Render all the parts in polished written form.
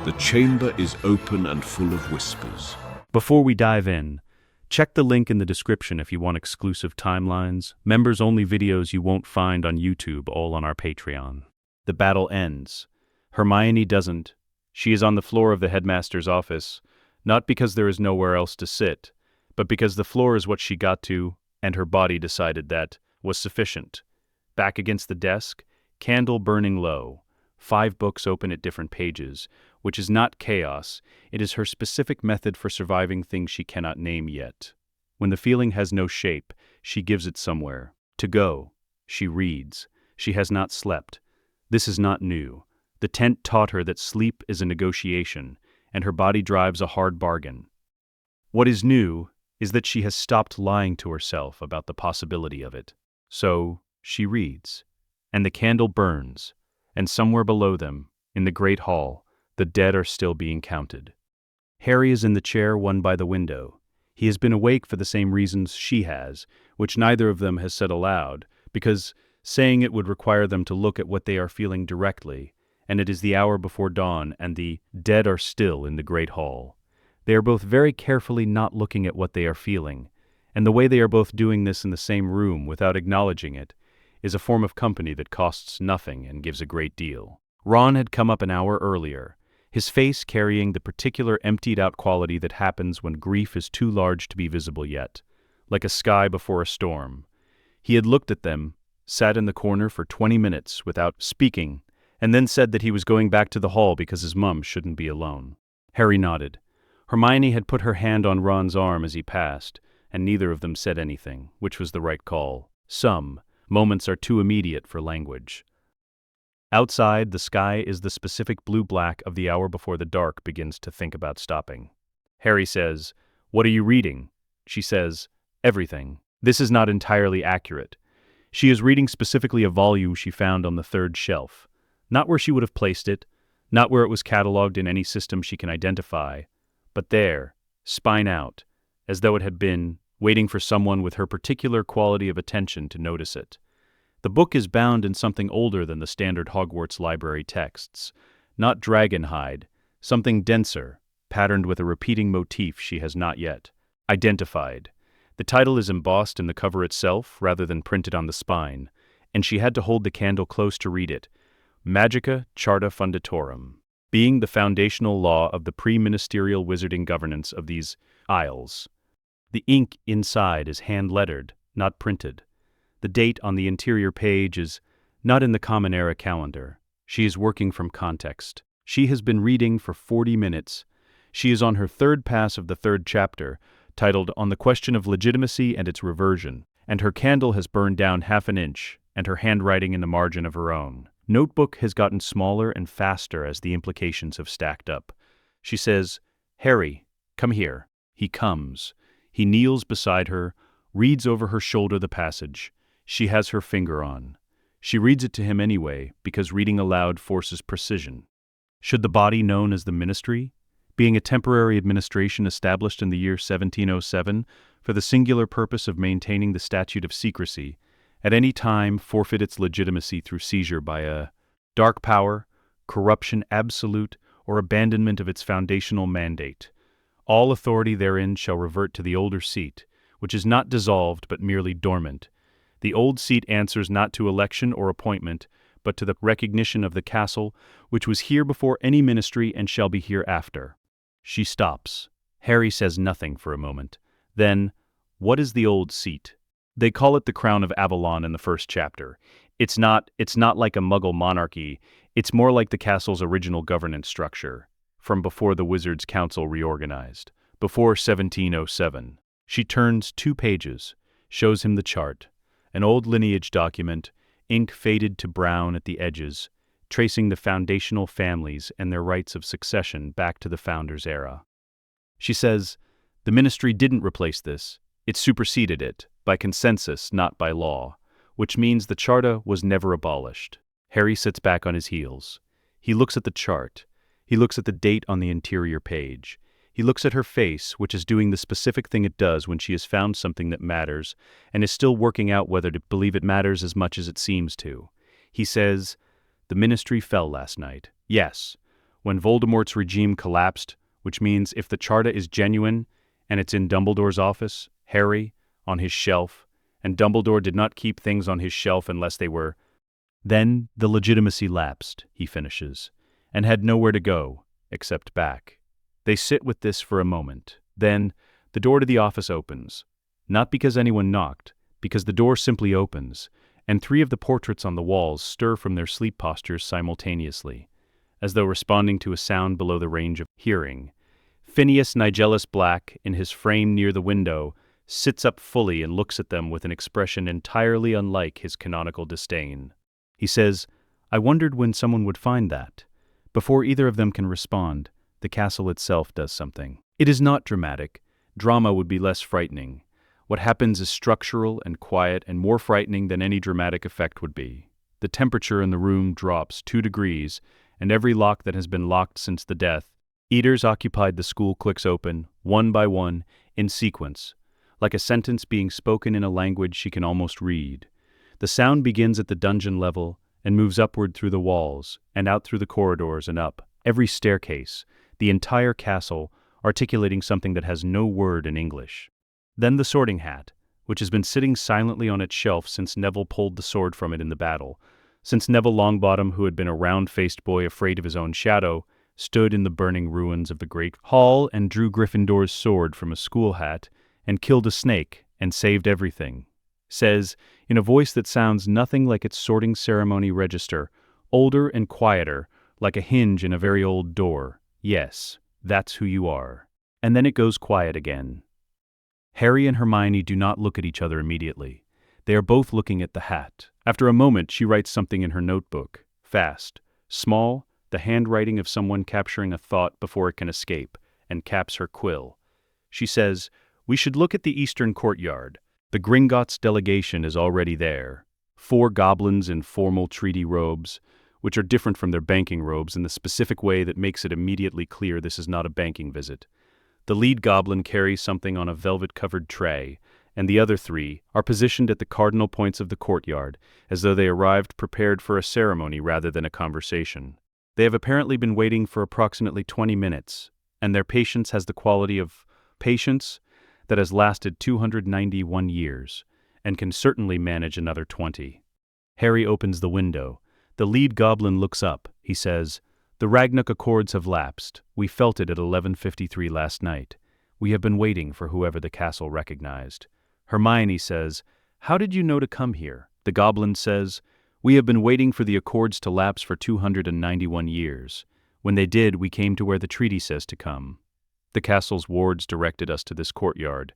The chamber is open and full of whispers. Before we dive in, check the link in the description if you want exclusive timelines, members-only videos you won't find on YouTube, all on our Patreon. The battle ends. Hermione doesn't. She is on the floor of the headmaster's office, not because there is nowhere else to sit, but because the floor is what she got to, and her body decided that was sufficient. Back against the desk, candle burning low, 5 books open at different pages, which is not chaos, it is her specific method for surviving things she cannot name yet. When the feeling has no shape, she gives it somewhere. To go. She reads. She has not slept. This is not new. The tent taught her that sleep is a negotiation, and her body drives a hard bargain. What is new is that she has stopped lying to herself about the possibility of it. So, she reads. And the candle burns, and somewhere below them, in the great hall, the dead are still being counted. Harry is in the chair won by the window. He has been awake for the same reasons she has, which neither of them has said aloud, because saying it would require them to look at what they are feeling directly, and it is the hour before dawn, and the dead are still in the great hall. They are both very carefully not looking at what they are feeling, and the way they are both doing this in the same room without acknowledging it is a form of company that costs nothing and gives a great deal. Ron had come up an hour earlier, his face carrying the particular emptied-out quality that happens when grief is too large to be visible yet, like a sky before a storm. He had looked at them, sat in the corner for 20 minutes without speaking, and then said that he was going back to the hall because his mum shouldn't be alone. Harry nodded. Hermione had put her hand on Ron's arm as he passed, and neither of them said anything, which was the right call. Some moments are too immediate for language. Outside, the sky is the specific blue-black of the hour before the dark begins to think about stopping. Harry says, "What are you reading?" She says, "Everything." This is not entirely accurate. She is reading specifically a volume she found on the 3rd shelf. Not where she would have placed it, not where it was catalogued in any system she can identify, but there, spine out, as though it had been, waiting for someone with her particular quality of attention to notice it. The book is bound in something older than the standard Hogwarts library texts, not dragonhide, something denser, patterned with a repeating motif she has not yet identified. The title is embossed in the cover itself rather than printed on the spine, and she had to hold the candle close to read it. Magica Charta Fundatorum, being the foundational law of the pre-ministerial wizarding governance of these isles. The ink inside is hand-lettered, not printed. The date on the interior page is not in the Common Era calendar. She is working from context. She has been reading for 40 minutes. She is on her 3rd pass of the 3rd chapter, titled On the Question of Legitimacy and Its Reversion, and her candle has burned down half an inch, and her handwriting in the margin of her own. Notebook has gotten smaller and faster as the implications have stacked up. She says, "Harry, come here." He comes. He kneels beside her, reads over her shoulder the passage. She has her finger on. She reads it to him anyway, because reading aloud forces precision. Should the body known as the Ministry, being a temporary administration established in the year 1707 for the singular purpose of maintaining the statute of secrecy, at any time forfeit its legitimacy through seizure by a dark power, corruption absolute, or abandonment of its foundational mandate, all authority therein shall revert to the older seat, which is not dissolved but merely dormant. The old seat answers not to election or appointment, but to the recognition of the castle, which was here before any ministry and shall be hereafter. She stops. Harry says nothing for a moment. Then, what is the old seat? They call it the Crown of Avalon in the 1st chapter. It's not like a Muggle monarchy. It's more like the castle's original governance structure, from before the Wizards' Council reorganized, before 1707. She turns 2 pages, shows him the chart, an old lineage document, ink faded to brown at the edges, tracing the foundational families and their rights of succession back to the founders' era. She says, "The ministry didn't replace this. It superseded it, by consensus, not by law, which means the charta was never abolished." Harry sits back on his heels. He looks at the chart. He looks at the date on the interior page. He looks at her face, which is doing the specific thing it does when she has found something that matters and is still working out whether to believe it matters as much as it seems to. He says, "The ministry fell last night. Yes. when Voldemort's regime collapsed, which means if the charter is genuine and it's in Dumbledore's office, Harry, on his shelf, and Dumbledore did not keep things on his shelf unless they were, then the legitimacy lapsed, he finishes, and had nowhere to go, except back. They sit with this for a moment. Then, the door to the office opens. Not because anyone knocked, because the door simply opens, and 3 of the portraits on the walls stir from their sleep postures simultaneously, as though responding to a sound below the range of hearing. Phineas Nigellus Black, in his frame near the window, sits up fully and looks at them with an expression entirely unlike his canonical disdain. He says, "I wondered when someone would find that." Before either of them can respond, the castle itself does something. It is not dramatic. Drama would be less frightening. What happens is structural and quiet and more frightening than any dramatic effect would be. The temperature in the room drops 2 degrees, and every lock that has been locked since the death, eaters occupied the school clicks open, one by one, in sequence, like a sentence being spoken in a language she can almost read. The sound begins at the dungeon level and moves upward through the walls, and out through the corridors and up, every staircase, the entire castle, articulating something that has no word in English. Then the Sorting Hat, which has been sitting silently on its shelf since Neville pulled the sword from it in the battle, since Neville Longbottom, who had been a round-faced boy afraid of his own shadow, stood in the burning ruins of the Great Hall and drew Gryffindor's sword from a school hat and killed a snake and saved everything, says, in a voice that sounds nothing like its sorting ceremony register, older and quieter, like a hinge in a very old door, "Yes, that's who you are." And then it goes quiet again. Harry and Hermione do not look at each other immediately. They are both looking at the hat. After a moment, she writes something in her notebook, fast, small, the handwriting of someone capturing a thought before it can escape, and caps her quill. She says, "We should look at the eastern courtyard. The Gringotts delegation is already there. 4 goblins in formal treaty robes, which are different from their banking robes in the specific way that makes it immediately clear this is not a banking visit. The lead goblin carries something on a velvet-covered tray, and the other 3 are positioned at the cardinal points of the courtyard, as though they arrived prepared for a ceremony rather than a conversation. They have apparently been waiting for approximately 20 minutes, and their patience has the quality of patience that has lasted 291 years, and can certainly manage another 20. Harry opens the window. The lead goblin looks up. He says, "The Ragnarok Accords have lapsed. We felt it at 11:53 last night. We have been waiting for whoever the castle recognized." Hermione says, "How did you know to come here?" The goblin says, "We have been waiting for the Accords to lapse for 291 years. When they did, we came to where the treaty says to come. The castle's wards directed us to this courtyard."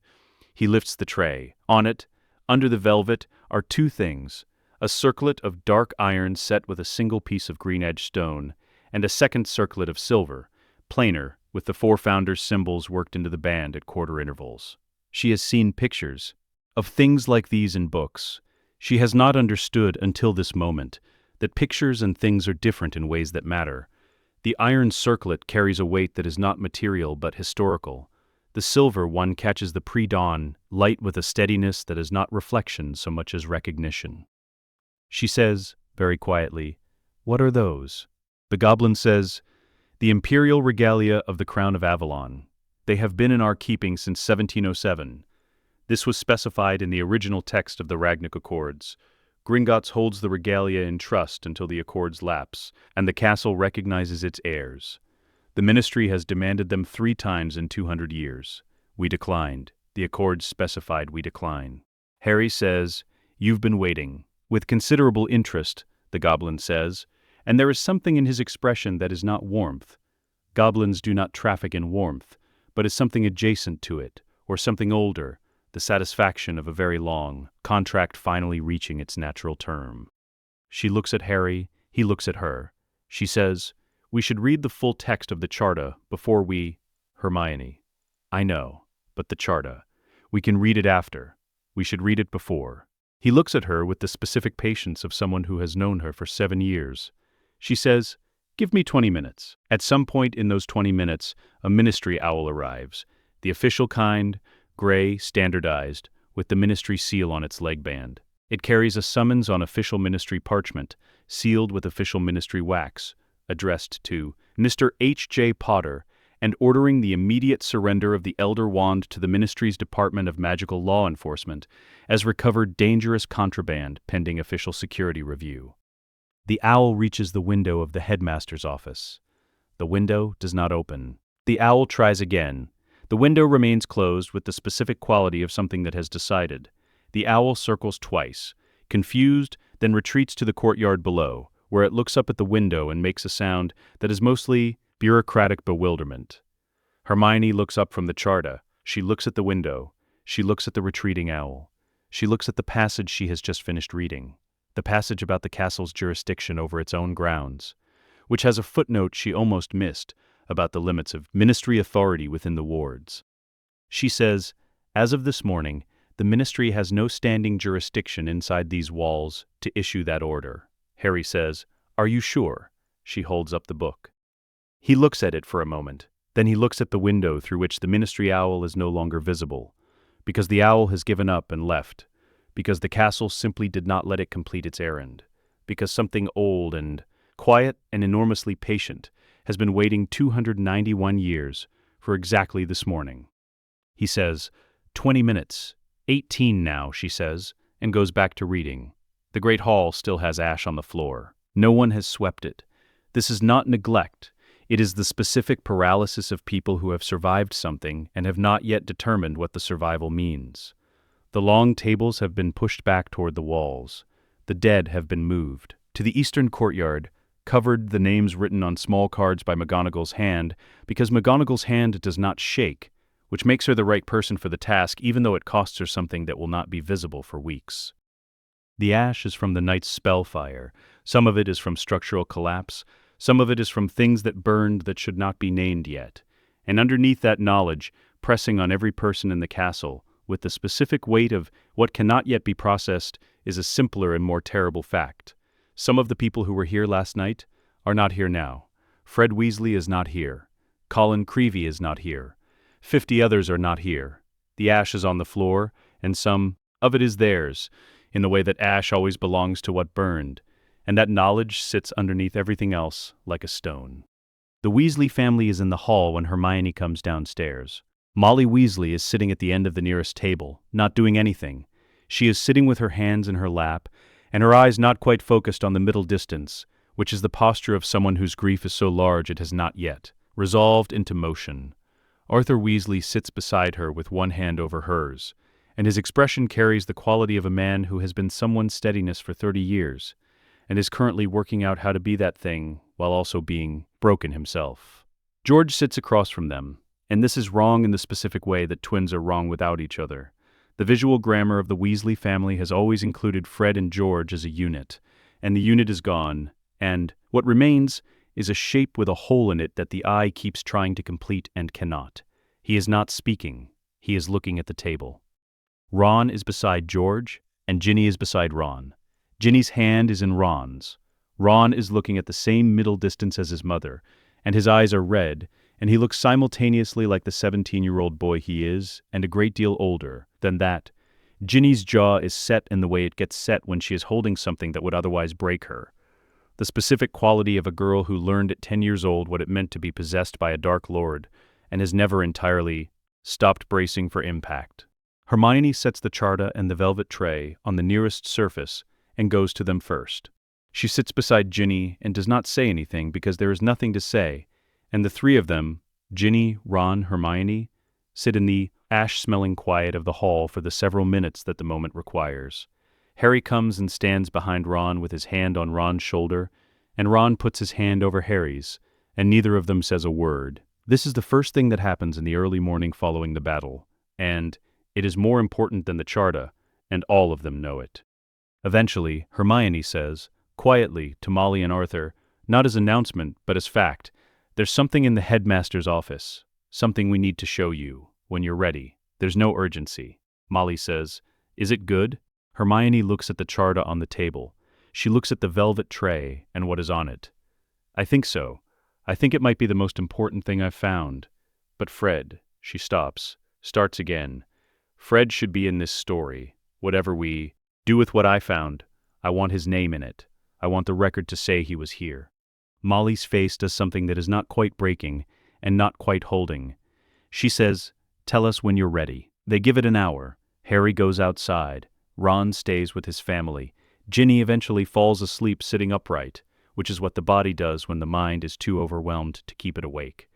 He lifts the tray. On it, under the velvet, are 2 things: a circlet of dark iron set with a single piece of green-edged stone, and a second circlet of silver, plainer, with the 4 founders' symbols worked into the band at quarter intervals. She has seen pictures of things like these in books. She has not understood until this moment that pictures and things are different in ways that matter. The iron circlet carries a weight that is not material but historical. The silver one catches the pre-dawn light with a steadiness that is not reflection so much as recognition. She says, very quietly, "What are those?" The goblin says, "The imperial regalia of the Crown of Avalon. They have been in our keeping since 1707. This was specified in the original text of the Ragnarok Accords. Gringotts holds the regalia in trust until the Accords lapse, and the castle recognizes its heirs. The ministry has demanded them 3 times in 200 years. We declined. The Accords specified we decline." Harry says, "You've been waiting." With considerable interest, the goblin says, and there is something in his expression that is not warmth. Goblins do not traffic in warmth, but is something adjacent to it, or something older, the satisfaction of a very long contract finally reaching its natural term. She looks at Harry, he looks at her. She says, "We should read the full text of the Charter before we—" Hermione, "I know, but the Charter. We can read it after. We should read it before." He looks at her with the specific patience of someone who has known her for 7 years. She says, "Give me 20 minutes. At some point in those 20 minutes, a ministry owl arrives. The official kind, gray, standardized, with the ministry seal on its leg band. It carries a summons on official ministry parchment, sealed with official ministry wax, addressed to Mr. H.J. Potter, and ordering the immediate surrender of the Elder Wand to the Ministry's Department of Magical Law Enforcement, as recovered dangerous contraband pending official security review. The owl reaches the window of the headmaster's office. The window does not open. The owl tries again. The window remains closed with the specific quality of something that has decided. The owl circles twice, confused, then retreats to the courtyard below, where it looks up at the window and makes a sound that is mostly bureaucratic bewilderment. Hermione looks up from the charta. She looks at the window. She looks at the retreating owl. She looks at the passage she has just finished reading, the passage about the castle's jurisdiction over its own grounds, which has a footnote she almost missed about the limits of ministry authority within the wards. She says, "As of this morning, the ministry has no standing jurisdiction inside these walls to issue that order." Harry says, "Are you sure?" She holds up the book. He looks at it for a moment. Then he looks at the window through which the ministry owl is no longer visible, because the owl has given up and left, because the castle simply did not let it complete its errand, because something old and quiet and enormously patient has been waiting 291 years for exactly this morning. He says, 20 minutes, 18 now, she says, and goes back to reading. The great hall still has ash on the floor. No one has swept it. This is not neglect. It is the specific paralysis of people who have survived something and have not yet determined what the survival means. The long tables have been pushed back toward the walls. The dead have been moved. To the eastern courtyard, covered the names written on small cards by McGonagall's hand, because McGonagall's hand does not shake, which makes her the right person for the task even though it costs her something that will not be visible for weeks. The ash is from the night's spellfire. Some of it is from structural collapse. Some of it is from things that burned that should not be named yet. And underneath that knowledge, pressing on every person in the castle, with the specific weight of what cannot yet be processed, is a simpler and more terrible fact. Some of the people who were here last night are not here now. Fred Weasley is not here. Colin Creevey is not here. 50 others are not here. The ash is on the floor, and some of it is theirs, in the way that ash always belongs to what burned, and that knowledge sits underneath everything else like a stone. The Weasley family is in the hall when Hermione comes downstairs. Molly Weasley is sitting at the end of the nearest table, not doing anything. She is sitting with her hands in her lap, and her eyes not quite focused on the middle distance, which is the posture of someone whose grief is so large it has not yet resolved into motion. Arthur Weasley sits beside her with one hand over hers, and his expression carries the quality of a man who has been someone's steadiness for 30 years, and is currently working out how to be that thing while also being broken himself. George sits across from them, and this is wrong in the specific way that twins are wrong without each other. The visual grammar of the Weasley family has always included Fred and George as a unit, and the unit is gone, and what remains is a shape with a hole in it that the eye keeps trying to complete and cannot. He is not speaking. He is looking at the table. Ron is beside George, and Ginny is beside Ron. Ginny's hand is in Ron's. Ron is looking at the same middle distance as his mother, and his eyes are red, and he looks simultaneously like the 17-year-old boy he is, and a great deal older than that. Ginny's jaw is set in the way it gets set when she is holding something that would otherwise break her. The specific quality of a girl who learned at 10 years old what it meant to be possessed by a Dark Lord, and has never entirely stopped bracing for impact. Hermione sets the charta and the velvet tray on the nearest surface and goes to them first. She sits beside Ginny and does not say anything because there is nothing to say, and the three of them, Ginny, Ron, Hermione, sit in the ash-smelling quiet of the hall for the several minutes that the moment requires. Harry comes and stands behind Ron with his hand on Ron's shoulder, and Ron puts his hand over Harry's, and neither of them says a word. This is the first thing that happens in the early morning following the battle, and it is more important than the charta, and all of them know it. Eventually, Hermione says, quietly, to Molly and Arthur, not as announcement, but as fact, "There's something in the headmaster's office, something we need to show you, when you're ready. There's no urgency." Molly says, "Is it good?" Hermione looks at the charta on the table. She looks at the velvet tray and what is on it. "I think so. I think it might be the most important thing I've found. But Fred," she stops, starts again. "Fred should be in this story. Whatever we do with what I found, I want his name in it. I want the record to say he was here." Molly's face does something that is not quite breaking and not quite holding. She says, "Tell us when you're ready." They give it an hour. Harry goes outside. Ron stays with his family. Ginny eventually falls asleep sitting upright, which is what the body does when the mind is too overwhelmed to keep it awake.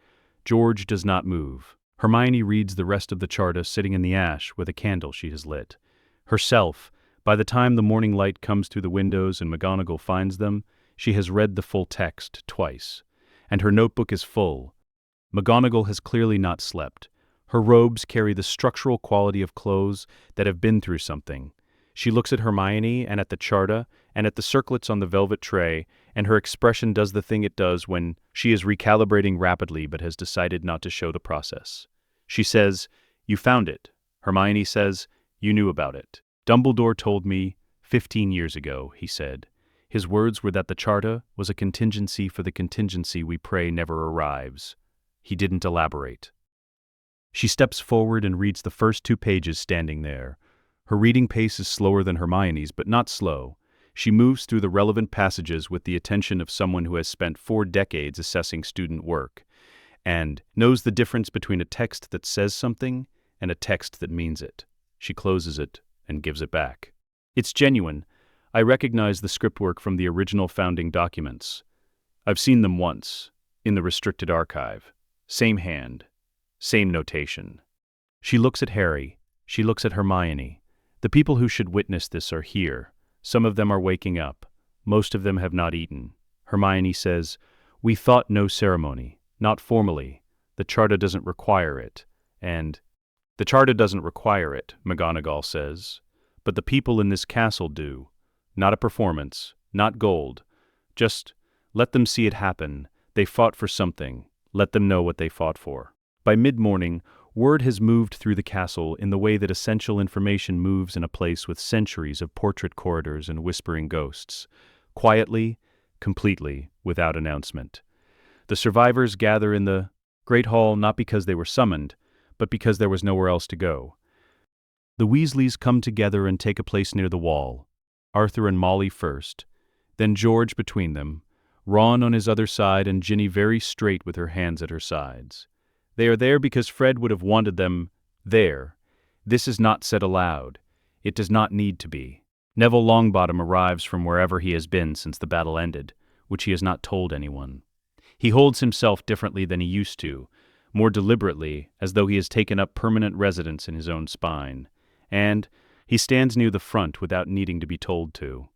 George does not move. Hermione reads the rest of the charter sitting in the ash with a candle she has lit. Herself, by the time the morning light comes through the windows and McGonagall finds them, she has read the full text twice. And her notebook is full. McGonagall has clearly not slept. Her robes carry the structural quality of clothes that have been through something. She looks at Hermione and at the charta and at the circlets on the velvet tray, and her expression does the thing it does when she is recalibrating rapidly but has decided not to show the process. She says, "You found it." Hermione says, "You knew about it." "Dumbledore told me 15 years ago," he said. His words were that the charta was a contingency for the contingency we pray never arrives. He didn't elaborate. She steps forward and reads the first 2 pages standing there. Her reading pace is slower than Hermione's, but not slow. She moves through the relevant passages with the attention of someone who has spent 4 decades assessing student work, and knows the difference between a text that says something and a text that means it. She closes it and gives it back. It's genuine. I recognize the script work from the original founding documents. I've seen them once, in the restricted archive. Same hand, same notation. She looks at Harry. She looks at Hermione. The people who should witness this are here. Some of them are waking up. Most of them have not eaten. Hermione says, "We thought no ceremony, not formally. The charter doesn't require it." And, "The charter doesn't require it," McGonagall says. "But the people in this castle do. Not a performance, not gold. Just let them see it happen. They fought for something. Let them know what they fought for." By mid-morning, word has moved through the castle in the way that essential information moves in a place with centuries of portrait corridors and whispering ghosts. Quietly, completely, without announcement. The survivors gather in the Great Hall not because they were summoned, but because there was nowhere else to go. The Weasleys come together and take a place near the wall. Arthur and Molly first, then George between them, Ron on his other side, and Ginny very straight with her hands at her sides. They are there because Fred would have wanted them there. This is not said aloud. It does not need to be. Neville Longbottom arrives from wherever he has been since the battle ended, which he has not told anyone. He holds himself differently than he used to, more deliberately, as though he has taken up permanent residence in his own spine. And he stands near the front without needing to be told to.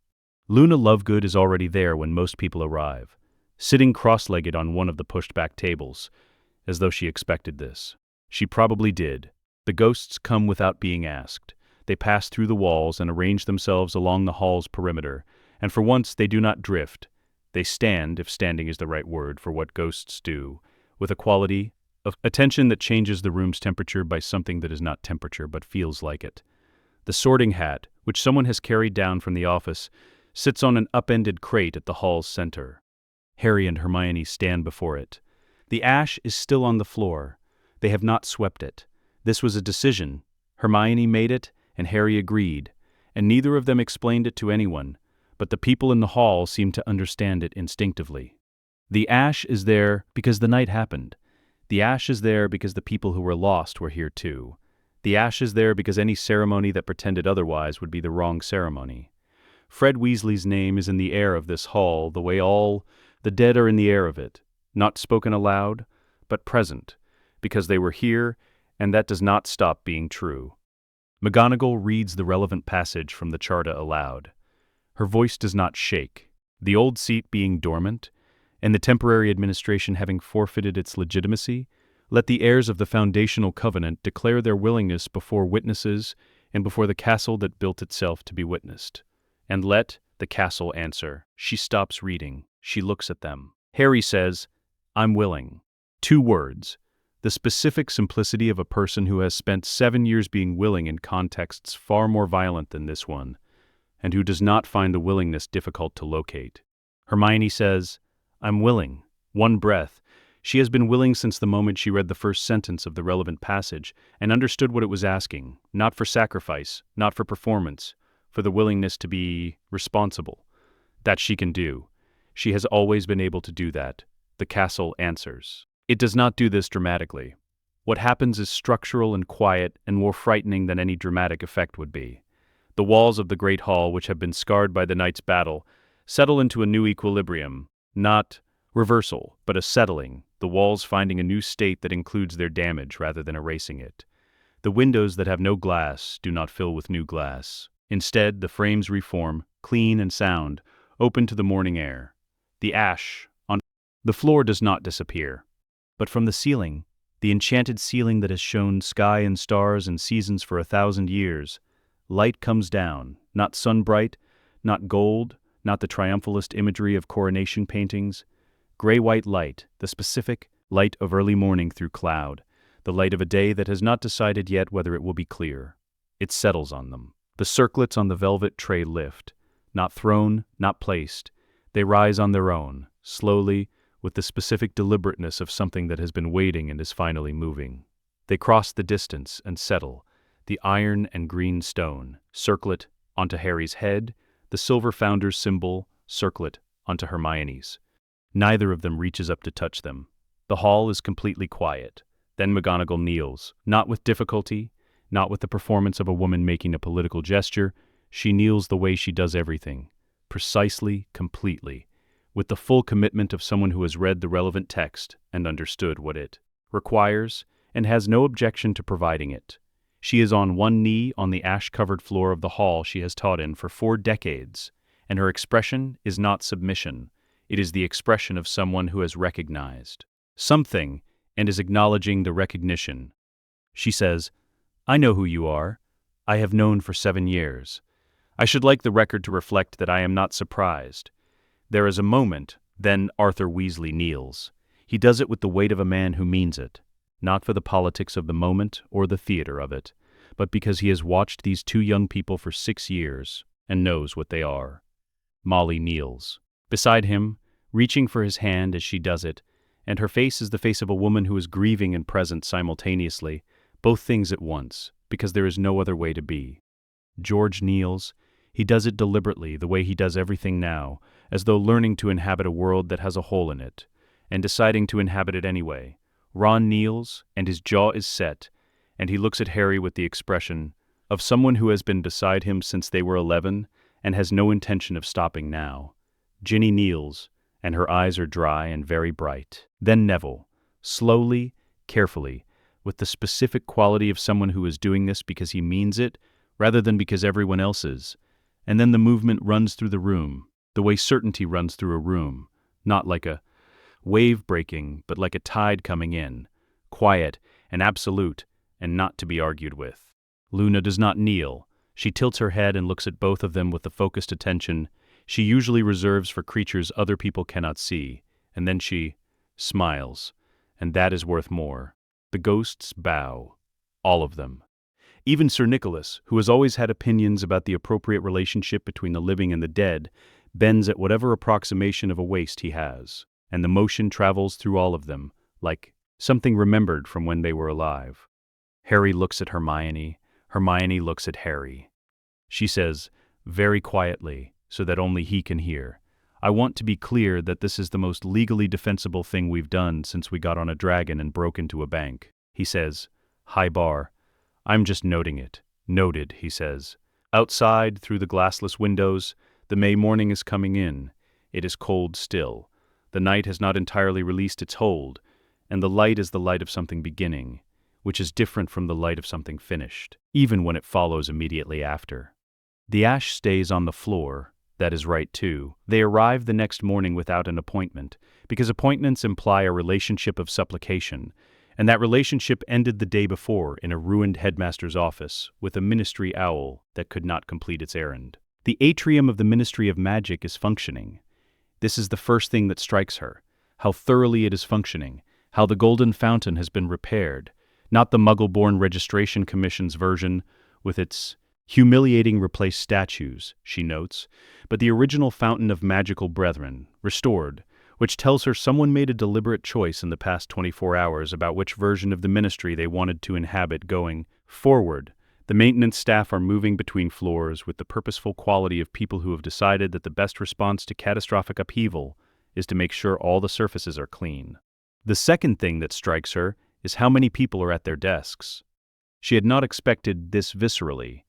Luna Lovegood is already there when most people arrive, sitting cross-legged on one of the pushed-back tables, as though she expected this. She probably did. The ghosts come without being asked. They pass through the walls and arrange themselves along the hall's perimeter, and for once they do not drift. They stand, if standing is the right word for what ghosts do, with a quality of attention that changes the room's temperature by something that is not temperature but feels like it. The sorting hat, which someone has carried down from the office, sits on an upended crate at the hall's center. Harry and Hermione stand before it. The ash is still on the floor. They have not swept it. This was a decision. Hermione made it, and Harry agreed, and neither of them explained it to anyone, but the people in the hall seemed to understand it instinctively. The ash is there because the night happened. The ash is there because the people who were lost were here too. The ash is there because any ceremony that pretended otherwise would be the wrong ceremony. Fred Weasley's name is in the air of this hall the way all the dead are in the air of it. Not spoken aloud, but present, because they were here, and that does not stop being true. McGonagall reads the relevant passage from the charta aloud. Her voice does not shake. The old seat being dormant, and the temporary administration having forfeited its legitimacy, let the heirs of the foundational covenant declare their willingness before witnesses and before the castle that built itself to be witnessed. And let the castle answer. She stops reading. She looks at them. Harry says, "I'm willing." 2 words. The specific simplicity of a person who has spent 7 years being willing in contexts far more violent than this one, and who does not find the willingness difficult to locate. Hermione says, "I'm willing." 1 breath. She has been willing since the moment she read the first sentence of the relevant passage and understood what it was asking, not for sacrifice, not for performance, for the willingness to be responsible. That she can do. She has always been able to do that. The castle answers. It does not do this dramatically. What happens is structural and quiet and more frightening than any dramatic effect would be. The walls of the great hall, which have been scarred by the night's battle, settle into a new equilibrium, not reversal, but a settling, the walls finding a new state that includes their damage rather than erasing it. The windows that have no glass do not fill with new glass. Instead, the frames reform, clean and sound, open to the morning air. The ash on the floor does not disappear. But from the ceiling, the enchanted ceiling that has shown sky and stars and seasons for 1,000 years, light comes down, not sunbright, not gold, not the triumphalist imagery of coronation paintings. Gray-white light, the specific light of early morning through cloud, the light of a day that has not decided yet whether it will be clear. It settles on them. The circlets on the velvet tray lift, not thrown, not placed. They rise on their own, slowly, with the specific deliberateness of something that has been waiting and is finally moving. They cross the distance and settle, the iron and green stone, circlet onto Harry's head, the silver founder's symbol, circlet onto Hermione's. Neither of them reaches up to touch them. The hall is completely quiet. Then McGonagall kneels, not with difficulty, not with the performance of a woman making a political gesture. She kneels the way she does everything, precisely, completely, with the full commitment of someone who has read the relevant text and understood what it requires and has no objection to providing it. She is on one knee on the ash-covered floor of the hall she has taught in for 4 decades, and her expression is not submission. It is the expression of someone who has recognized something and is acknowledging the recognition. She says, "I know who you are. I have known for 7 years. I should like the record to reflect that I am not surprised." There is a moment, then Arthur Weasley kneels. He does it with the weight of a man who means it, not for the politics of the moment or the theater of it, but because he has watched these 2 young people for 6 years and knows what they are. Molly kneels beside him, reaching for his hand as she does it, and her face is the face of a woman who is grieving and present simultaneously, both things at once, because there is no other way to be. George kneels. He does it deliberately, the way he does everything now, as though learning to inhabit a world that has a hole in it, and deciding to inhabit it anyway. Ron kneels, and his jaw is set, and he looks at Harry with the expression of someone who has been beside him since they were 11 and has no intention of stopping now. Ginny kneels, and her eyes are dry and very bright. Then Neville, slowly, carefully, with the specific quality of someone who is doing this because he means it, rather than because everyone else is. And then the movement runs through the room, the way certainty runs through a room, not like a wave breaking, but like a tide coming in, quiet and absolute, and not to be argued with. Luna does not kneel. She tilts her head and looks at both of them with the focused attention she usually reserves for creatures other people cannot see, and then she smiles, and that is worth more. The ghosts bow, all of them. Even Sir Nicholas, who has always had opinions about the appropriate relationship between the living and the dead, bends at whatever approximation of a waist he has, and the motion travels through all of them, like something remembered from when they were alive. Harry looks at Hermione. Hermione looks at Harry. She says, very quietly, so that only he can hear, "I want to be clear that this is the most legally defensible thing we've done since we got on a dragon and broke into a bank." He says, "High bar. I'm just noting it." "Noted," he says. Outside, through the glassless windows, the May morning is coming in. It is cold still. The night has not entirely released its hold, and the light is the light of something beginning, which is different from the light of something finished, even when it follows immediately after. The ash stays on the floor. That is right, too. They arrive the next morning without an appointment, because appointments imply a relationship of supplication, and that relationship ended the day before in a ruined headmaster's office with a ministry owl that could not complete its errand. The atrium of the Ministry of Magic is functioning. This is the first thing that strikes her, how thoroughly it is functioning, how the golden fountain has been repaired, not the Muggle-born Registration Commission's version with its humiliating replaced statues, she notes, but the original fountain of magical brethren, restored, which tells her someone made a deliberate choice in the past 24 hours about which version of the ministry they wanted to inhabit going forward. The maintenance staff are moving between floors with the purposeful quality of people who have decided that the best response to catastrophic upheaval is to make sure all the surfaces are clean. The second thing that strikes her is how many people are at their desks. She had not expected this viscerally,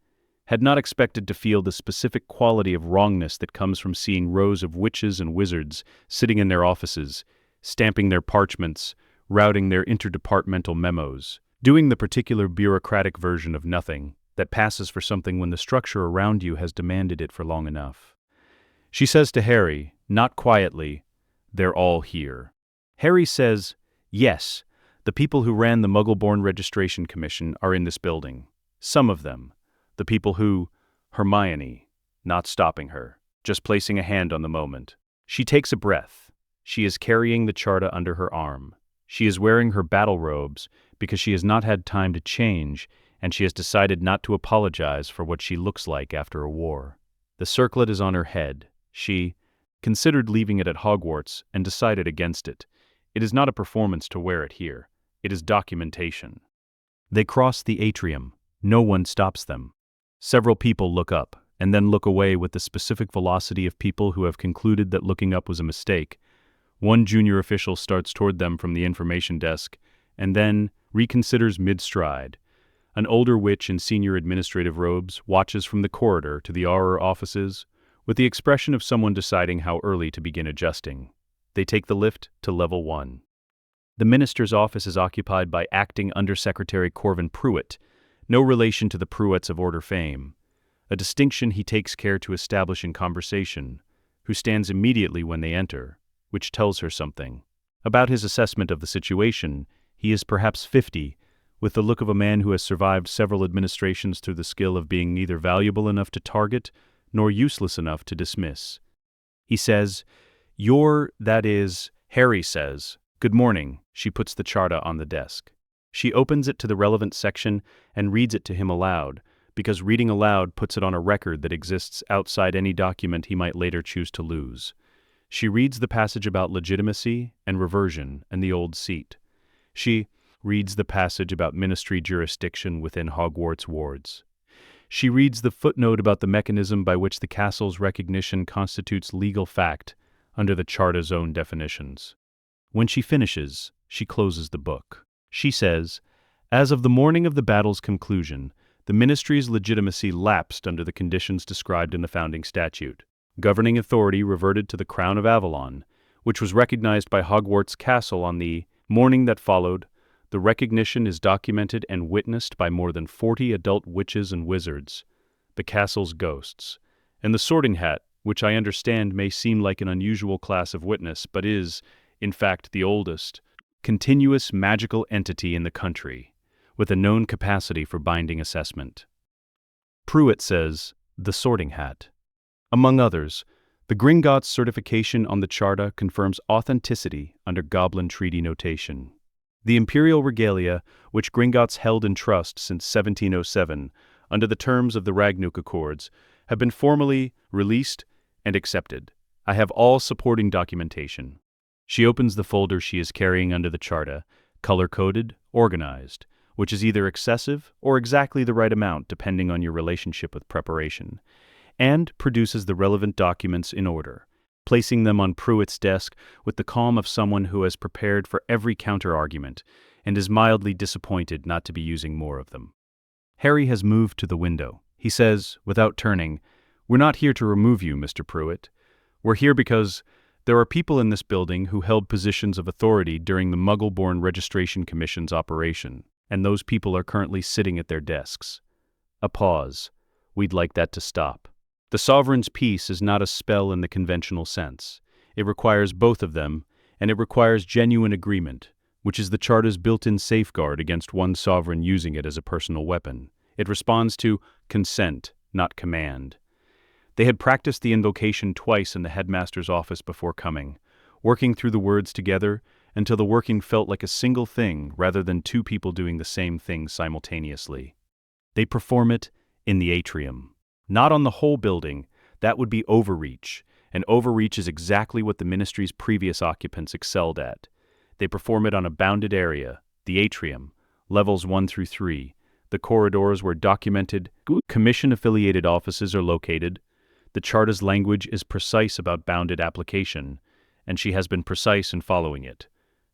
had not expected to feel the specific quality of wrongness that comes from seeing rows of witches and wizards sitting in their offices, stamping their parchments, routing their interdepartmental memos, doing the particular bureaucratic version of nothing that passes for something when the structure around you has demanded it for long enough. She says to Harry, not quietly, "They're all here." Harry says, "Yes, the people who ran the Muggle-born Registration Commission are in this building. Some of them. The people who..." Hermione, not stopping her, just placing a hand on the moment. She takes a breath. She is carrying the charta under her arm. She is wearing her battle robes because she has not had time to change, and she has decided not to apologize for what she looks like after a war. The circlet is on her head. She considered leaving it at Hogwarts and decided against it. It is not a performance to wear it here. It is documentation. They cross the atrium. No one stops them. Several people look up, and then look away with the specific velocity of people who have concluded that looking up was a mistake. One junior official starts toward them from the information desk, and then reconsiders mid-stride. An older witch in senior administrative robes watches from the corridor to the Auror offices, with the expression of someone deciding how early to begin adjusting. They take the lift to level 1. The minister's office is occupied by Acting Undersecretary Corvin Pruitt, no relation to the Pruitts of Order fame, a distinction he takes care to establish in conversation, who stands immediately when they enter, which tells her something. About his assessment of the situation, he is perhaps 50, with the look of a man who has survived several administrations through the skill of being neither valuable enough to target nor useless enough to dismiss. He says, that is, Harry says, "Good morning." She puts the charta on the desk. She opens it to the relevant section and reads it to him aloud, because reading aloud puts it on a record that exists outside any document he might later choose to lose. She reads the passage about legitimacy and reversion and the old seat. She reads the passage about ministry jurisdiction within Hogwarts wards. She reads the footnote about the mechanism by which the castle's recognition constitutes legal fact under the charta's own definitions. When she finishes, she closes the book. She says, "As of the morning of the battle's conclusion, the ministry's legitimacy lapsed under the conditions described in the founding statute. Governing authority reverted to the Crown of Avalon, which was recognized by Hogwarts Castle on the morning that followed. The recognition is documented and witnessed by more than 40 adult witches and wizards, the castle's ghosts, and the Sorting Hat, which I understand may seem like an unusual class of witness, but is, in fact, the oldest, continuous magical entity in the country, with a known capacity for binding assessment." Pruitt says, "The Sorting Hat." Among others, the Gringotts certification on the charta confirms authenticity under Goblin Treaty notation. The imperial regalia, which Gringotts held in trust since 1707, under the terms of the Ragnuk Accords, have been formally released and accepted. I have all supporting documentation. She opens the folder she is carrying under the charta, color-coded, organized, which is either excessive or exactly the right amount depending on your relationship with preparation, and produces the relevant documents in order, placing them on Pruitt's desk with the calm of someone who has prepared for every counter-argument and is mildly disappointed not to be using more of them. Harry has moved to the window. He says, without turning, "We're not here to remove you, Mr. Pruitt. We're here because there are people in this building who held positions of authority during the Muggle-born Registration Commission's operation, and those people are currently sitting at their desks." A pause. We'd like that to stop. The Sovereign's peace is not a spell in the conventional sense. It requires both of them, and it requires genuine agreement, which is the Charta's built-in safeguard against one sovereign using it as a personal weapon. It responds to consent, not command. They had practiced the invocation twice in the headmaster's office before coming, working through the words together until the working felt like a single thing rather than two people doing the same thing simultaneously. They perform it in the atrium. Not on the whole building, that would be overreach, and overreach is exactly what the ministry's previous occupants excelled at. They perform it on a bounded area, the atrium, levels 1 through 3, the corridors where documented, commission-affiliated offices are located. The Charta's language is precise about bounded application, and she has been precise in following it.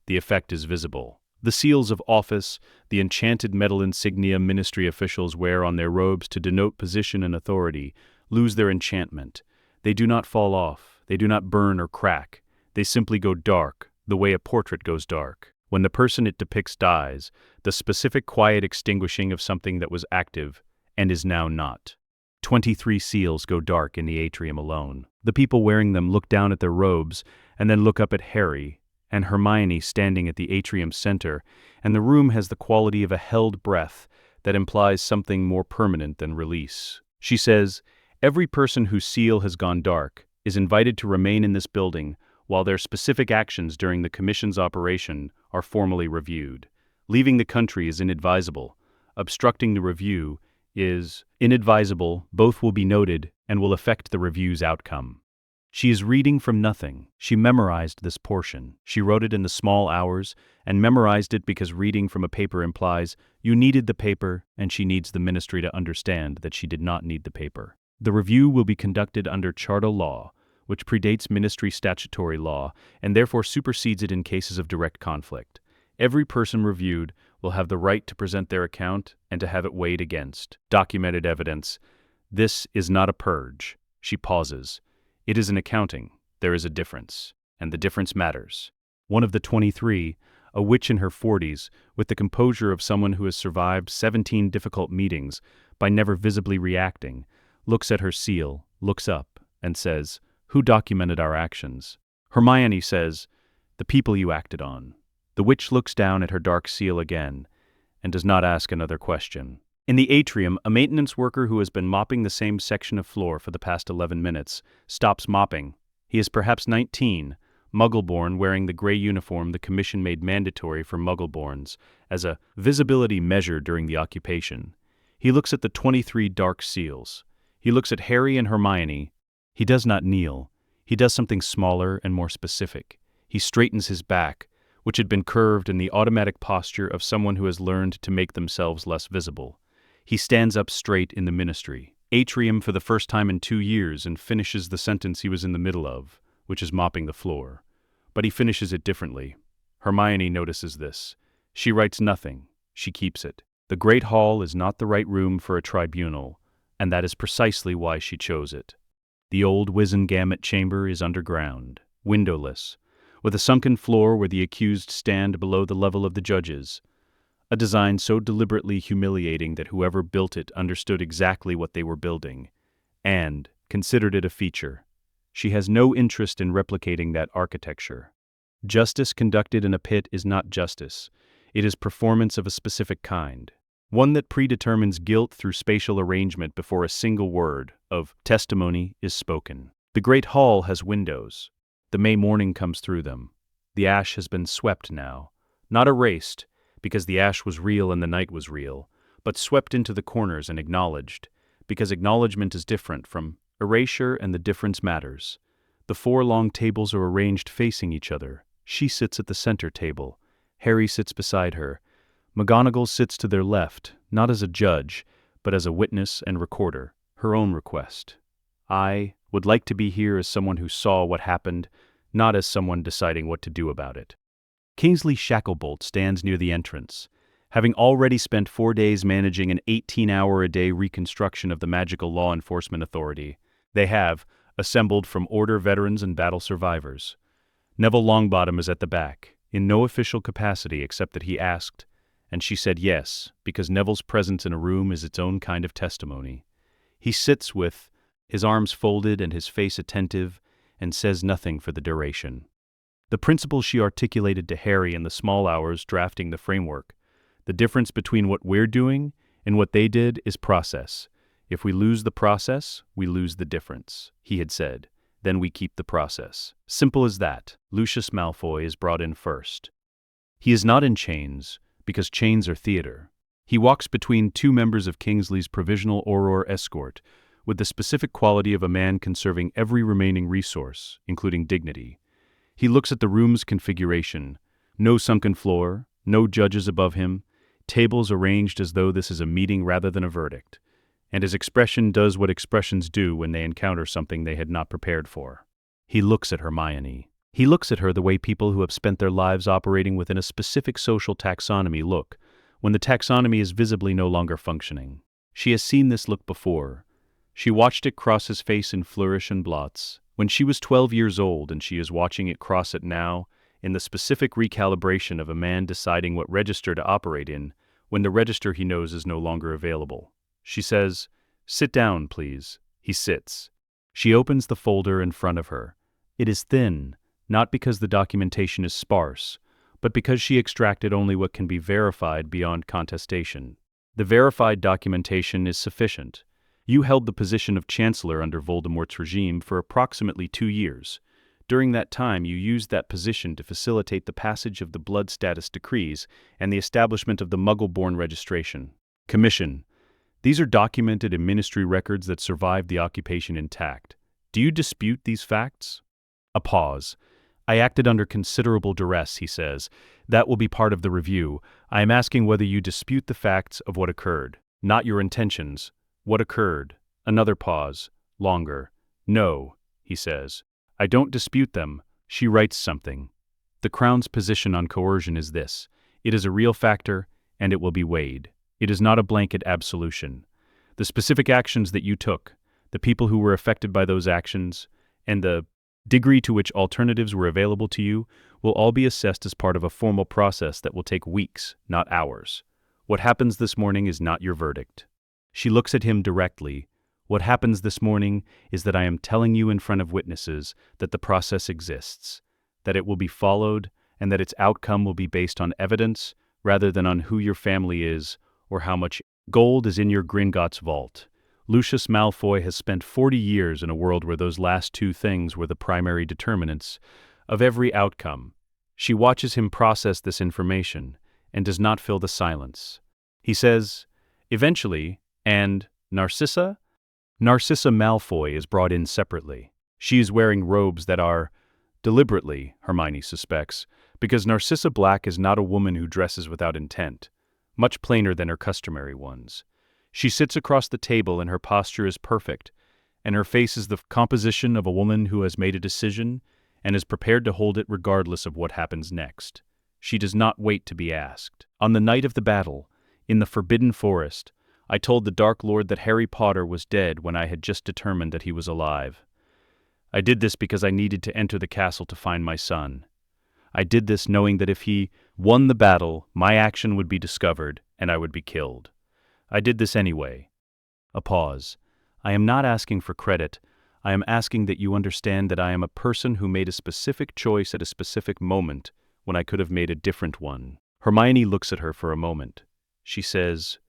The effect is visible. The seals of office, the enchanted metal insignia ministry officials wear on their robes to denote position and authority, lose their enchantment. They do not fall off. They do not burn or crack. They simply go dark, the way a portrait goes dark. When the person it depicts dies, the specific quiet extinguishing of something that was active and is now not. 23 seals go dark in the atrium alone. The people wearing them look down at their robes and then look up at Harry and Hermione standing at the atrium center, and the room has the quality of a held breath that implies something more permanent than release. She says, "Every person whose seal has gone dark is invited to remain in this building while their specific actions during the Commission's operation are formally reviewed. Leaving the country is inadvisable. Obstructing the review is inadvisable. Both will be noted and will affect the review's outcome." She is reading from nothing. She memorized this portion. She wrote it in the small hours and memorized it because reading from a paper implies you needed the paper, and she needs the ministry to understand that she did not need the paper. The review will be conducted under charter law, which predates ministry statutory law and therefore supersedes it in cases of direct conflict. Every person reviewed will have the right to present their account and to have it weighed against documented evidence. This is not a purge. She pauses. It is an accounting. There is a difference, and the difference matters. One of the 23, a witch in her 40s, with the composure of someone who has survived 17 difficult meetings by never visibly reacting, looks at her seal, looks up, and says, "Who documented our actions?" Hermione says, "The people you acted on." The witch looks down at her dark seal again and does not ask another question. In the atrium, a maintenance worker who has been mopping the same section of floor for the past 11 minutes stops mopping. He is perhaps 19, Muggle-born, wearing the gray uniform the Commission made mandatory for Muggle-borns as a visibility measure during the occupation. He looks at the 23 dark seals. He looks at Harry and Hermione. He does not kneel. He does something smaller and more specific. He straightens his back, which had been curved in the automatic posture of someone who has learned to make themselves less visible. He stands up straight in the ministry, atrium for the first time in 2 years, and finishes the sentence he was in the middle of, which is mopping the floor. But he finishes it differently. Hermione notices this. She writes nothing. She keeps it. The Great Hall is not the right room for a tribunal, and that is precisely why she chose it. The old Wizengamot chamber is underground, windowless, with a sunken floor where the accused stand below the level of the judges. A design so deliberately humiliating that whoever built it understood exactly what they were building, and considered it a feature. She has no interest in replicating that architecture. Justice conducted in a pit is not justice. It is performance of a specific kind, one that predetermines guilt through spatial arrangement before a single word of testimony is spoken. The Great Hall has windows. The May morning comes through them. The ash has been swept now, not erased, because the ash was real and the night was real, but swept into the corners and acknowledged, because acknowledgement is different from erasure and the difference matters. The 4 long tables are arranged facing each other. She sits at the center table. Harry sits beside her. McGonagall sits to their left, not as a judge, but as a witness and recorder, her own request. I would like to be here as someone who saw what happened, not as someone deciding what to do about it. Kingsley Shacklebolt stands near the entrance. Having already spent 4 days managing an 18-hour-a-day reconstruction of the Magical Law Enforcement Authority, they have assembled from Order veterans and battle survivors. Neville Longbottom is at the back, in no official capacity except that he asked, and she said yes, because Neville's presence in a room is its own kind of testimony. He sits with his arms folded and his face attentive, and says nothing for the duration. The principle she articulated to Harry in the small hours drafting the framework. The difference between what we're doing and what they did is process. If we lose the process, we lose the difference, he had said. Then we keep the process. Simple as that. Lucius Malfoy is brought in first. He is not in chains, because chains are theater. He walks between 2 members of Kingsley's Provisional Auror escort, with the specific quality of a man conserving every remaining resource, including dignity. He looks at the room's configuration. No sunken floor, no judges above him, tables arranged as though this is a meeting rather than a verdict. And his expression does what expressions do when they encounter something they had not prepared for. He looks at Hermione. He looks at her the way people who have spent their lives operating within a specific social taxonomy look, when the taxonomy is visibly no longer functioning. She has seen this look before. She watched it cross his face in flourish and blots when she was 12 years old, and she is watching it cross it now in the specific recalibration of a man deciding what register to operate in when the register he knows is no longer available. She says, "Sit down, please." He sits. She opens the folder in front of her. It is thin, not because the documentation is sparse, but because she extracted only what can be verified beyond contestation. The verified documentation is sufficient. You held the position of Chancellor under Voldemort's regime for approximately 2 years. During that time, you used that position to facilitate the passage of the blood status decrees and the establishment of the Muggle-born registration. Commission. These are documented in ministry records that survived the occupation intact. Do you dispute these facts? A pause. I acted under considerable duress, he says. That will be part of the review. I am asking whether you dispute the facts of what occurred, not your intentions. What occurred? Another pause. Longer. No, he says. I don't dispute them. She writes something. The Crown's position on coercion is this. It is a real factor, and it will be weighed. It is not a blanket absolution. The specific actions that you took, the people who were affected by those actions, and the degree to which alternatives were available to you will all be assessed as part of a formal process that will take weeks, not hours. What happens this morning is not your verdict. She looks at him directly. What happens this morning is that I am telling you in front of witnesses that the process exists, that it will be followed, and that its outcome will be based on evidence rather than on who your family is or how much gold is in your Gringotts vault. Lucius Malfoy has spent 40 years in a world where those last two things were the primary determinants of every outcome. She watches him process this information and does not fill the silence. He says, eventually, and Narcissa? Narcissa Malfoy is brought in separately. She is wearing robes that are, deliberately, Hermione suspects, because Narcissa Black is not a woman who dresses without intent, much plainer than her customary ones. She sits across the table and her posture is perfect, and her face is the composition of a woman who has made a decision and is prepared to hold it regardless of what happens next. She does not wait to be asked. On the night of the battle, in the Forbidden Forest, I told the Dark Lord that Harry Potter was dead when I had just determined that he was alive. I did this because I needed to enter the castle to find my son. I did this knowing that if he won the battle, my action would be discovered and I would be killed. I did this anyway. A pause. I am not asking for credit. I am asking that you understand that I am a person who made a specific choice at a specific moment when I could have made a different one. Hermione looks at her for a moment. She says,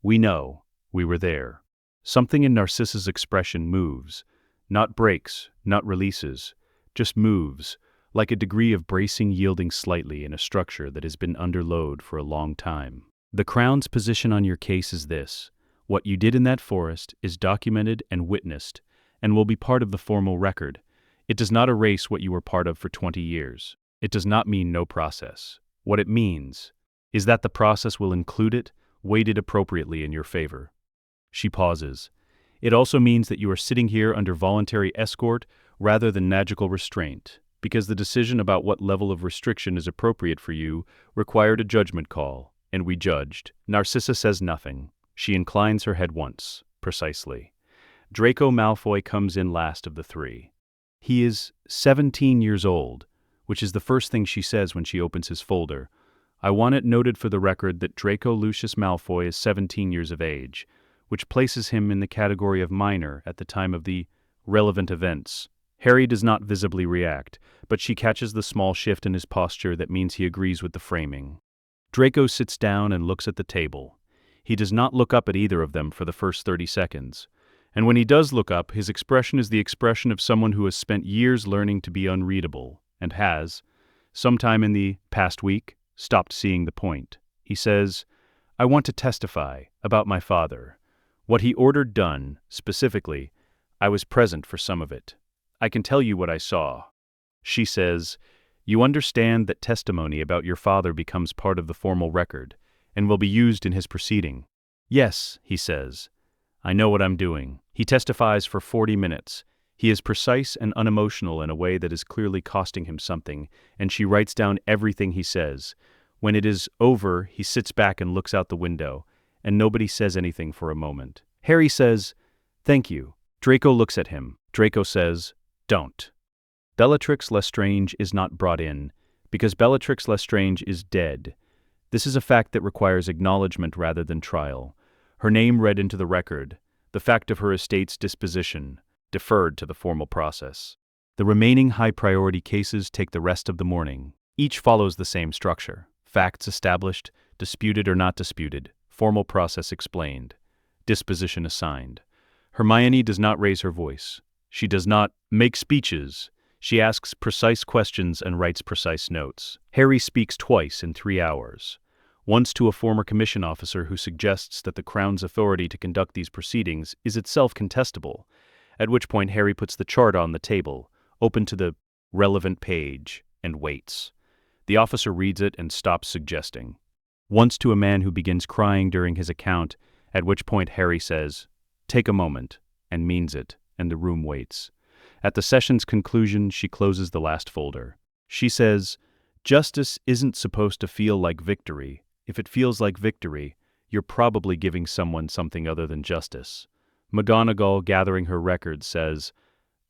"We know. We were there." Something in Narcissa's expression moves. Not breaks, not releases, just moves, like a degree of bracing yielding slightly in a structure that has been under load for a long time. The Crown's position on your case is this. What you did in that forest is documented and witnessed, and will be part of the formal record. It does not erase what you were part of for 20 years. It does not mean no process. What it means is that the process will include it, weighted appropriately in your favor. She pauses. It also means that you are sitting here under voluntary escort rather than magical restraint, because the decision about what level of restriction is appropriate for you required a judgment call, and we judged. Narcissa says nothing. She inclines her head once, precisely. Draco Malfoy comes in last of the three. He is 17 years old, which is the first thing she says when she opens his folder. I want it noted for the record that Draco Lucius Malfoy is 17 years of age, which places him in the category of minor at the time of the relevant events. Harry does not visibly react, but she catches the small shift in his posture that means he agrees with the framing. Draco sits down and looks at the table. He does not look up at either of them for the first 30 seconds. And when he does look up, his expression is the expression of someone who has spent years learning to be unreadable, and has, sometime in the past week, stopped seeing the point. He says, "I want to testify about my father. What he ordered done, specifically, I was present for some of it. I can tell you what I saw." She says, "You understand that testimony about your father becomes part of the formal record, and will be used in his proceeding." "Yes," he says. "I know what I'm doing." He testifies for 40 minutes. He is precise and unemotional in a way that is clearly costing him something, and she writes down everything he says. When it is over, he sits back and looks out the window, and nobody says anything for a moment. Harry says, "Thank you." Draco looks at him. Draco says, "Don't." Bellatrix Lestrange is not brought in, because Bellatrix Lestrange is dead. This is a fact that requires acknowledgement rather than trial. Her name read into the record, the fact of her estate's disposition, deferred to the formal process. The remaining high-priority cases take the rest of the morning. Each follows the same structure. Facts established, disputed or not disputed, formal process explained, disposition assigned. Hermione does not raise her voice. She does not make speeches. She asks precise questions and writes precise notes. Harry speaks twice in 3 hours. Once to a former commission officer who suggests that the Crown's authority to conduct these proceedings is itself contestable, at which point Harry puts the chart on the table, open to the relevant page, and waits. The officer reads it and stops suggesting. Once to a man who begins crying during his account, at which point Harry says, "Take a moment," and means it, and the room waits. At the session's conclusion, she closes the last folder. She says, "Justice isn't supposed to feel like victory. If it feels like victory, you're probably giving someone something other than justice." McGonagall, gathering her records, says,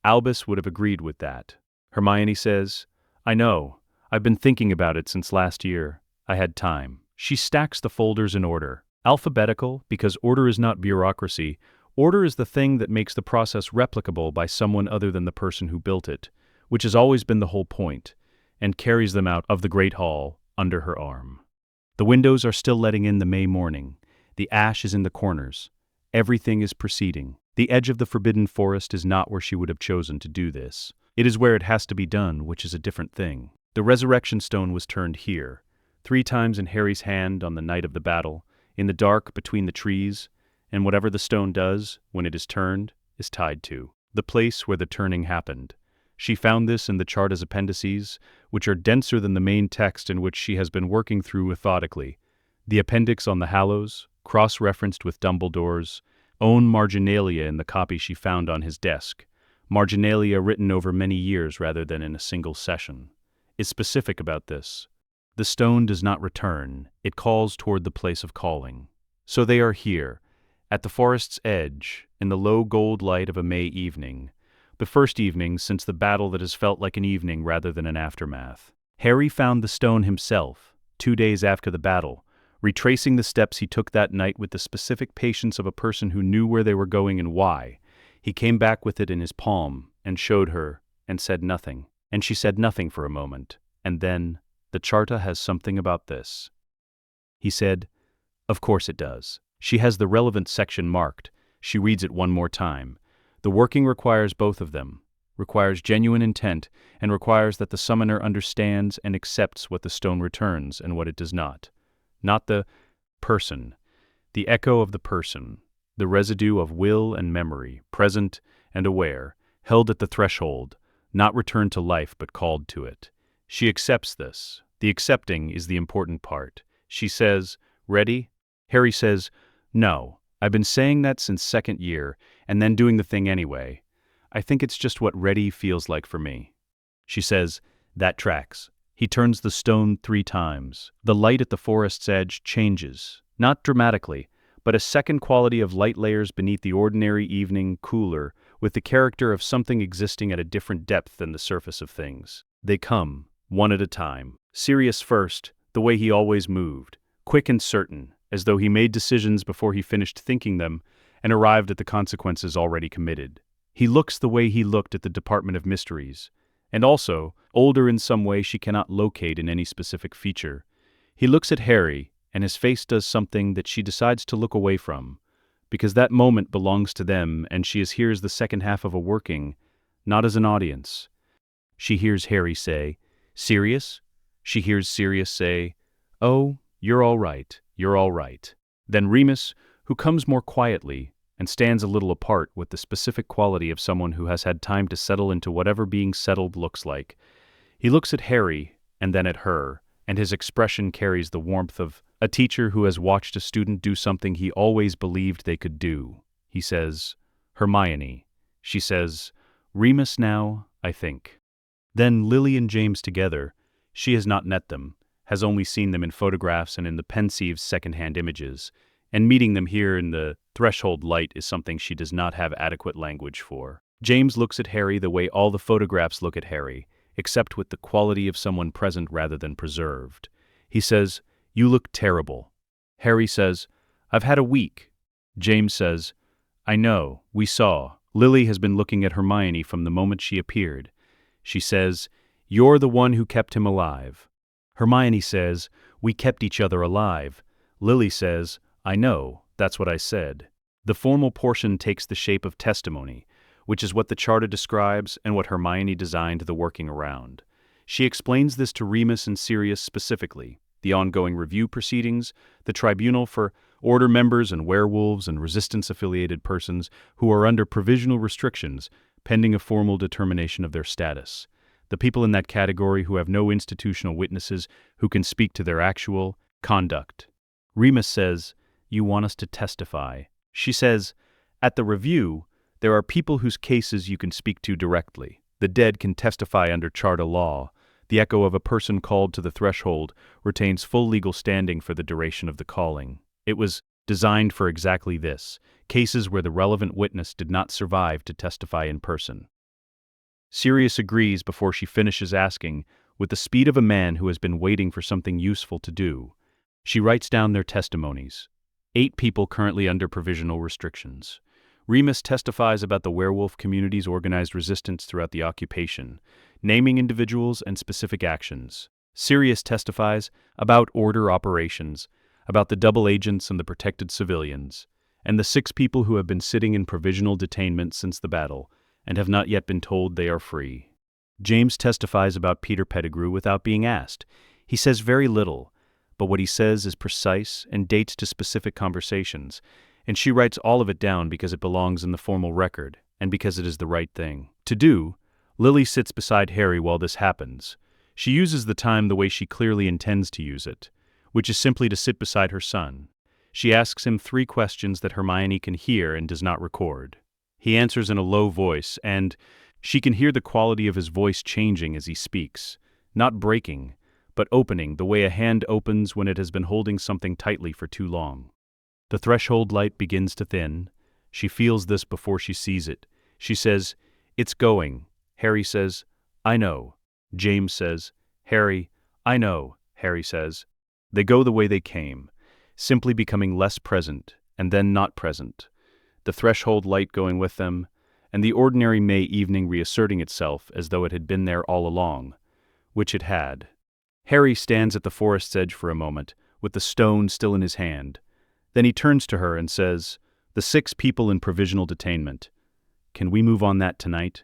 "Albus would have agreed with that." Hermione says, "I know. I've been thinking about it since last year. I had time." She stacks the folders in order. Alphabetical, because order is not bureaucracy. Order is the thing that makes the process replicable by someone other than the person who built it, which has always been the whole point, and carries them out of the Great Hall under her arm. The windows are still letting in the May morning. The ash is in the corners. Everything is proceeding. The edge of the forbidden forest is not where she would have chosen to do this. It is where it has to be done, which is a different thing. The resurrection stone was turned here, 3 times in Harry's hand on the night of the battle, in the dark between the trees, and whatever the stone does, when it is turned, is tied to the place where the turning happened. She found this in the chart as appendices, which are denser than the main text in which she has been working through methodically. The appendix on the Hallows, cross-referenced with Dumbledore's own marginalia in the copy she found on his desk, marginalia written over many years rather than in a single session, is specific about this. The stone does not return, it calls toward the place of calling. So they are here, at the forest's edge, in the low gold light of a May evening, the first evening since the battle that has felt like an evening rather than an aftermath. Harry found the stone himself, 2 days after the battle, retracing the steps he took that night with the specific patience of a person who knew where they were going and why. He came back with it in his palm, and showed her, and said nothing. And she said nothing for a moment, and then, "The charta has something about this." He said, "Of course it does." She has the relevant section marked. She reads it one more time. The working requires both of them, requires genuine intent, and requires that the summoner understands and accepts what the stone returns and what it does not. Not the person, the echo of the person, the residue of will and memory, present and aware, held at the threshold, not returned to life but called to it. She accepts this. The accepting is the important part. She says, "Ready?" Harry says, "No, I've been saying that since second year, and then doing the thing anyway. I think it's just what ready feels like for me." She says, "That tracks." He turns the stone 3 times. The light at the forest's edge changes, not dramatically, but a second quality of light layers beneath the ordinary evening, cooler, with the character of something existing at a different depth than the surface of things. They come, one at a time. Sirius first, the way he always moved, quick and certain, as though he made decisions before he finished thinking them and arrived at the consequences already committed. He looks the way he looked at the Department of Mysteries, and also, older in some way she cannot locate in any specific feature. He looks at Harry, and his face does something that she decides to look away from, because that moment belongs to them and she hears the second half of a working, not as an audience. She hears Harry say, "Sirius?" She hears Sirius say, "Oh, you're all right, you're all right." Then Remus, who comes more quietly and stands a little apart with the specific quality of someone who has had time to settle into whatever being settled looks like. He looks at Harry and then at her, and his expression carries the warmth of a teacher who has watched a student do something he always believed they could do. He says, "Hermione." She says, Remus now, I think. Then Lily and James together. She has not met them, has only seen them in photographs and in the pensive second-hand images, and meeting them here in the threshold light is something she does not have adequate language for. James looks at Harry the way all the photographs look at Harry, except with the quality of someone present rather than preserved. He says, "You look terrible." Harry says, "I've had a week." James says, "I know, we saw. Lily has been looking at Hermione from the moment she appeared. She says, 'You're the one who kept him alive.' Hermione says, 'We kept each other alive.' Lily says, 'I know, that's what I said.'" The formal portion takes the shape of testimony, which is what the charter describes and what Hermione designed the working around. She explains this to Remus and Sirius specifically, the ongoing review proceedings, the tribunal for order members and werewolves and resistance-affiliated persons who are under provisional restrictions pending a formal determination of their status, the people in that category who have no institutional witnesses who can speak to their actual conduct. Remus says, "You want us to testify." She says, "At the review, there are people whose cases you can speak to directly. The dead can testify under charter law. The echo of a person called to the threshold retains full legal standing for the duration of the calling. It was designed for exactly this, cases where the relevant witness did not survive to testify in person." Sirius agrees before she finishes asking, with the speed of a man who has been waiting for something useful to do. She writes down their testimonies. 8 people currently under provisional restrictions. Remus testifies about the werewolf community's organized resistance throughout the occupation, naming individuals and specific actions. Sirius testifies about order operations, about the double agents and the protected civilians, and the 6 people who have been sitting in provisional detainment since the battle and have not yet been told they are free. James testifies about Peter Pettigrew without being asked. He says very little, but what he says is precise and dates to specific conversations, and she writes all of it down because it belongs in the formal record and because it is the right thing to do. Lily sits beside Harry while this happens. She uses the time the way she clearly intends to use it, which is simply to sit beside her son. She asks him 3 questions that Hermione can hear and does not record. He answers in a low voice, and she can hear the quality of his voice changing as he speaks, not breaking, but opening the way a hand opens when it has been holding something tightly for too long. The threshold light begins to thin. She feels this before she sees it. She says, "It's going." Harry says, "I know." James says, "Harry, I know." Harry says. They go the way they came, simply becoming less present and then not present. The threshold light going with them, and the ordinary May evening reasserting itself as though it had been there all along, which it had. Harry stands at the forest's edge for a moment, with the stone still in his hand. Then he turns to her and says, "The 6 people in provisional detainment. Can we move on that tonight?"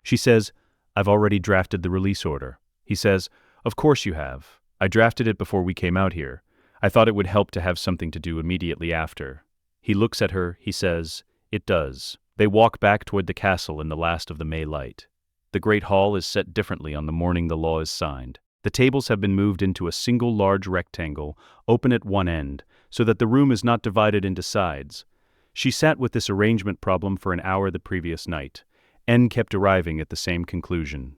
She says, "I've already drafted the release order." He says, "Of course you have. I drafted it before we came out here. I thought it would help to have something to do immediately after." He looks at her, he says, "It does." They walk back toward the castle in the last of the May light. The Great Hall is set differently on the morning the law is signed. The tables have been moved into a single large rectangle, open at one end, so that the room is not divided into sides. She sat with this arrangement problem for an hour the previous night. N kept arriving at the same conclusion.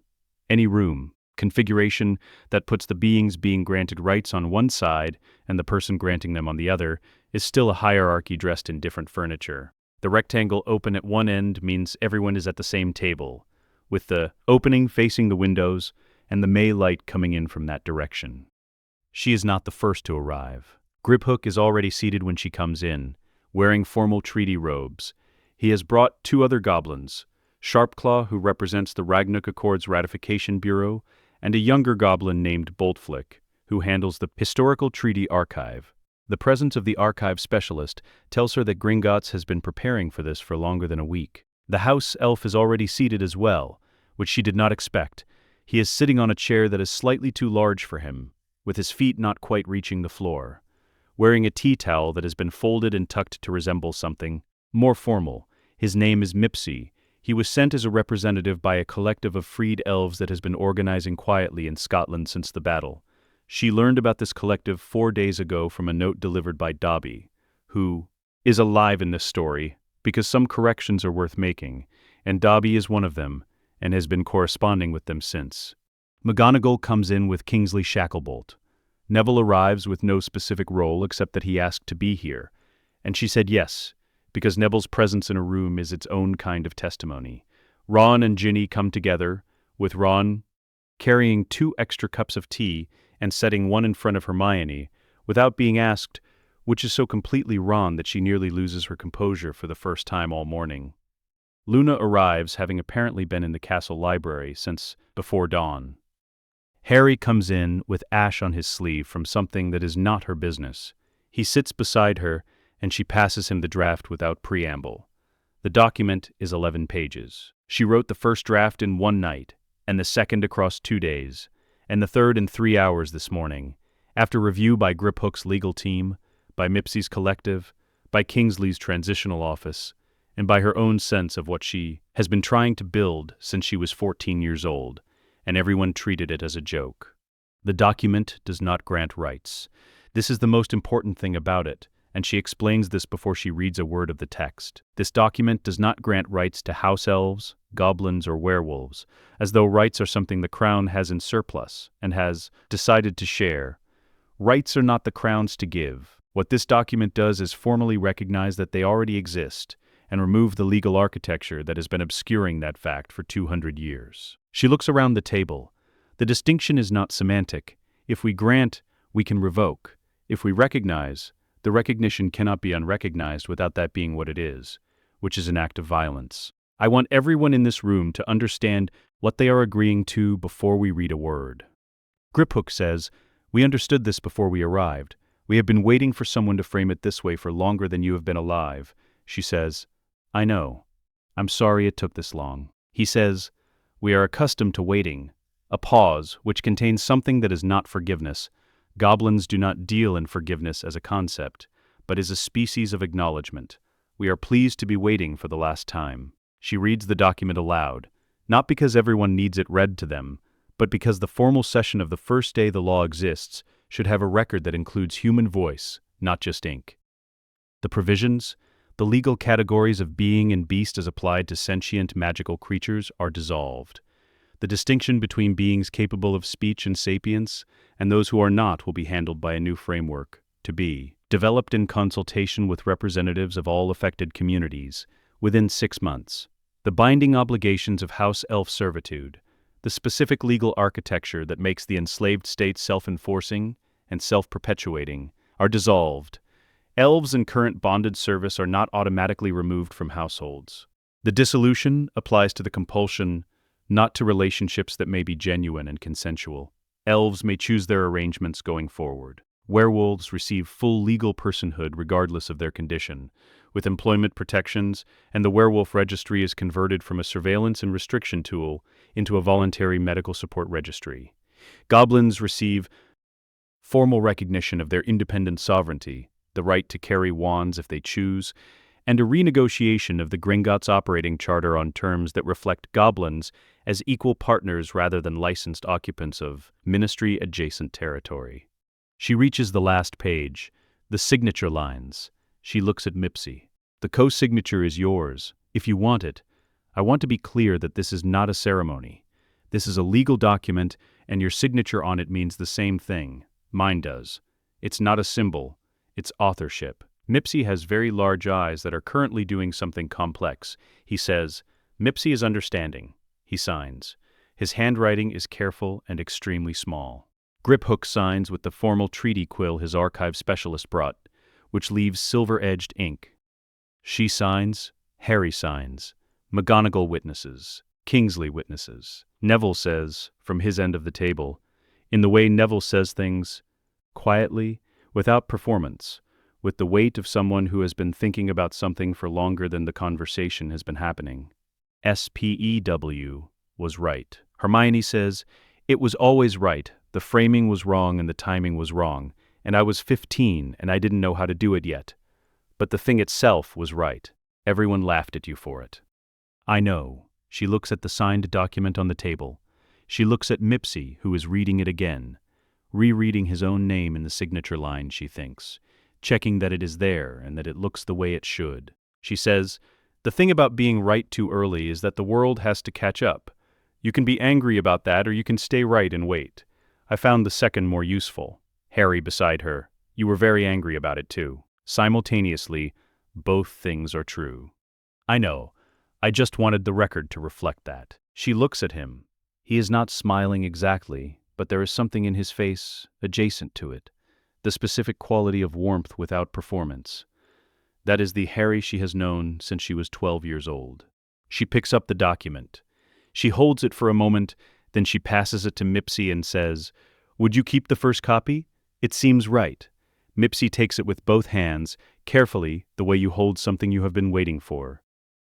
Any room, configuration that puts the beings being granted rights on one side and the person granting them on the other is still a hierarchy dressed in different furniture. The rectangle open at one end means everyone is at the same table, with the opening facing the windows and the May light coming in from that direction. She is not the first to arrive. Griphook is already seated when she comes in, wearing formal treaty robes. He has brought 2 other goblins, Sharpclaw, who represents the Ragnarok Accord's Ratification Bureau, and a younger goblin named Boltflick, who handles the Historical Treaty Archive. The presence of the archive specialist tells her that Gringotts has been preparing for this for longer than a week. The house elf is already seated as well, which she did not expect. He is sitting on a chair that is slightly too large for him, with his feet not quite reaching the floor, wearing a tea towel that has been folded and tucked to resemble something more formal. His name is Mipsy. He was sent as a representative by a collective of freed elves that has been organizing quietly in Scotland since the battle. She learned about this collective 4 days ago from a note delivered by Dobby, who is alive in this story because some corrections are worth making, and Dobby is one of them, and has been corresponding with them since. McGonagall comes in with Kingsley Shacklebolt. Neville arrives with no specific role except that he asked to be here, and she said yes, because Neville's presence in a room is its own kind of testimony. Ron and Ginny come together, with Ron carrying 2 extra cups of tea and setting one in front of Hermione, without being asked, which is so completely Ron that she nearly loses her composure for the first time all morning. Luna arrives, having apparently been in the castle library since before dawn. Harry comes in with ash on his sleeve from something that is not her business. He sits beside her, and she passes him the draft without preamble. The document is 11 pages. She wrote the first draft in 1 night, and the second across 2 days, and the third in 3 hours this morning, after review by Griphook's legal team, by Mipsy's collective, by Kingsley's transitional office, and by her own sense of what she has been trying to build since she was 14 years old, and everyone treated it as a joke. The document does not grant rights. This is the most important thing about it, and she explains this before she reads a word of the text. This document does not grant rights to house elves, goblins, or werewolves, as though rights are something the Crown has in surplus and has decided to share. Rights are not the Crown's to give. What this document does is formally recognize that they already exist and remove the legal architecture that has been obscuring that fact for 200 years. She looks around the table. The distinction is not semantic. If we grant, we can revoke. If we recognize, the recognition cannot be unrecognized without that being what it is, which is an act of violence. I want everyone in this room to understand what they are agreeing to before we read a word. Griphook says, "We understood this before we arrived. We have been waiting for someone to frame it this way for longer than you have been alive." She says, "I know. I'm sorry it took this long." He says, "We are accustomed to waiting." A pause, which contains something that is not forgiveness. Goblins do not deal in forgiveness as a concept, but as a species of acknowledgement. We are pleased to be waiting for the last time. She reads the document aloud, not because everyone needs it read to them, but because the formal session of the first day the law exists should have a record that includes human voice, not just ink. The provisions, the legal categories of being and beast as applied to sentient magical creatures, are dissolved. The distinction between beings capable of speech and sapience and those who are not will be handled by a new framework, to be developed in consultation with representatives of all affected communities within 6 months. The binding obligations of house elf servitude, the specific legal architecture that makes the enslaved state self-enforcing and self-perpetuating, are dissolved. Elves in current bonded service are not automatically removed from households. The dissolution applies to the compulsion, not to relationships that may be genuine and consensual. Elves may choose their arrangements going forward. Werewolves receive full legal personhood regardless of their condition, with employment protections, and the werewolf registry is converted from a surveillance and restriction tool into a voluntary medical support registry. Goblins receive formal recognition of their independent sovereignty, the right to carry wands if they choose, and a renegotiation of the Gringotts operating charter on terms that reflect goblins as equal partners rather than licensed occupants of ministry-adjacent territory. She reaches the last page, the signature lines. She looks at Mipsy. "The co-signature is yours, if you want it. I want to be clear that this is not a ceremony. This is a legal document, and your signature on it means the same thing. Mine does. It's not a symbol. It's authorship." Mipsy has very large eyes that are currently doing something complex. He says, "Mipsy is understanding." He signs. His handwriting is careful and extremely small. Griphook signs with the formal treaty quill his archive specialist brought, which leaves silver-edged ink. She signs, Harry signs, McGonagall witnesses, Kingsley witnesses. Neville says, from his end of the table, in the way Neville says things, quietly, without performance, with the weight of someone who has been thinking about something for longer than the conversation has been happening. SPEW was right. Hermione says, "It was always right. The framing was wrong and the timing was wrong, and I was 15 and I didn't know how to do it yet. But the thing itself was right. Everyone laughed at you for it." "I know." She looks at the signed document on the table. She looks at Mipsy, who is reading it again, rereading his own name in the signature line, she thinks, checking that it is there and that it looks the way it should. She says, The thing about being right too early is that the world has to catch up. You can be angry about that, or you can stay right and wait. I found the second more useful. Harry beside her. You were very angry about it too. Simultaneously, both things are true. I know. I just wanted the record to reflect that. She looks at him. He is not smiling exactly, but there is something in his face adjacent to it. The specific quality of warmth without performance. That is the Harry she has known since she was 12 years old. She picks up the document. She holds it for a moment, then she passes it to Mipsy and says, "Would you keep the first copy? It seems right." Mipsy takes it with both hands, carefully, the way you hold something you have been waiting for.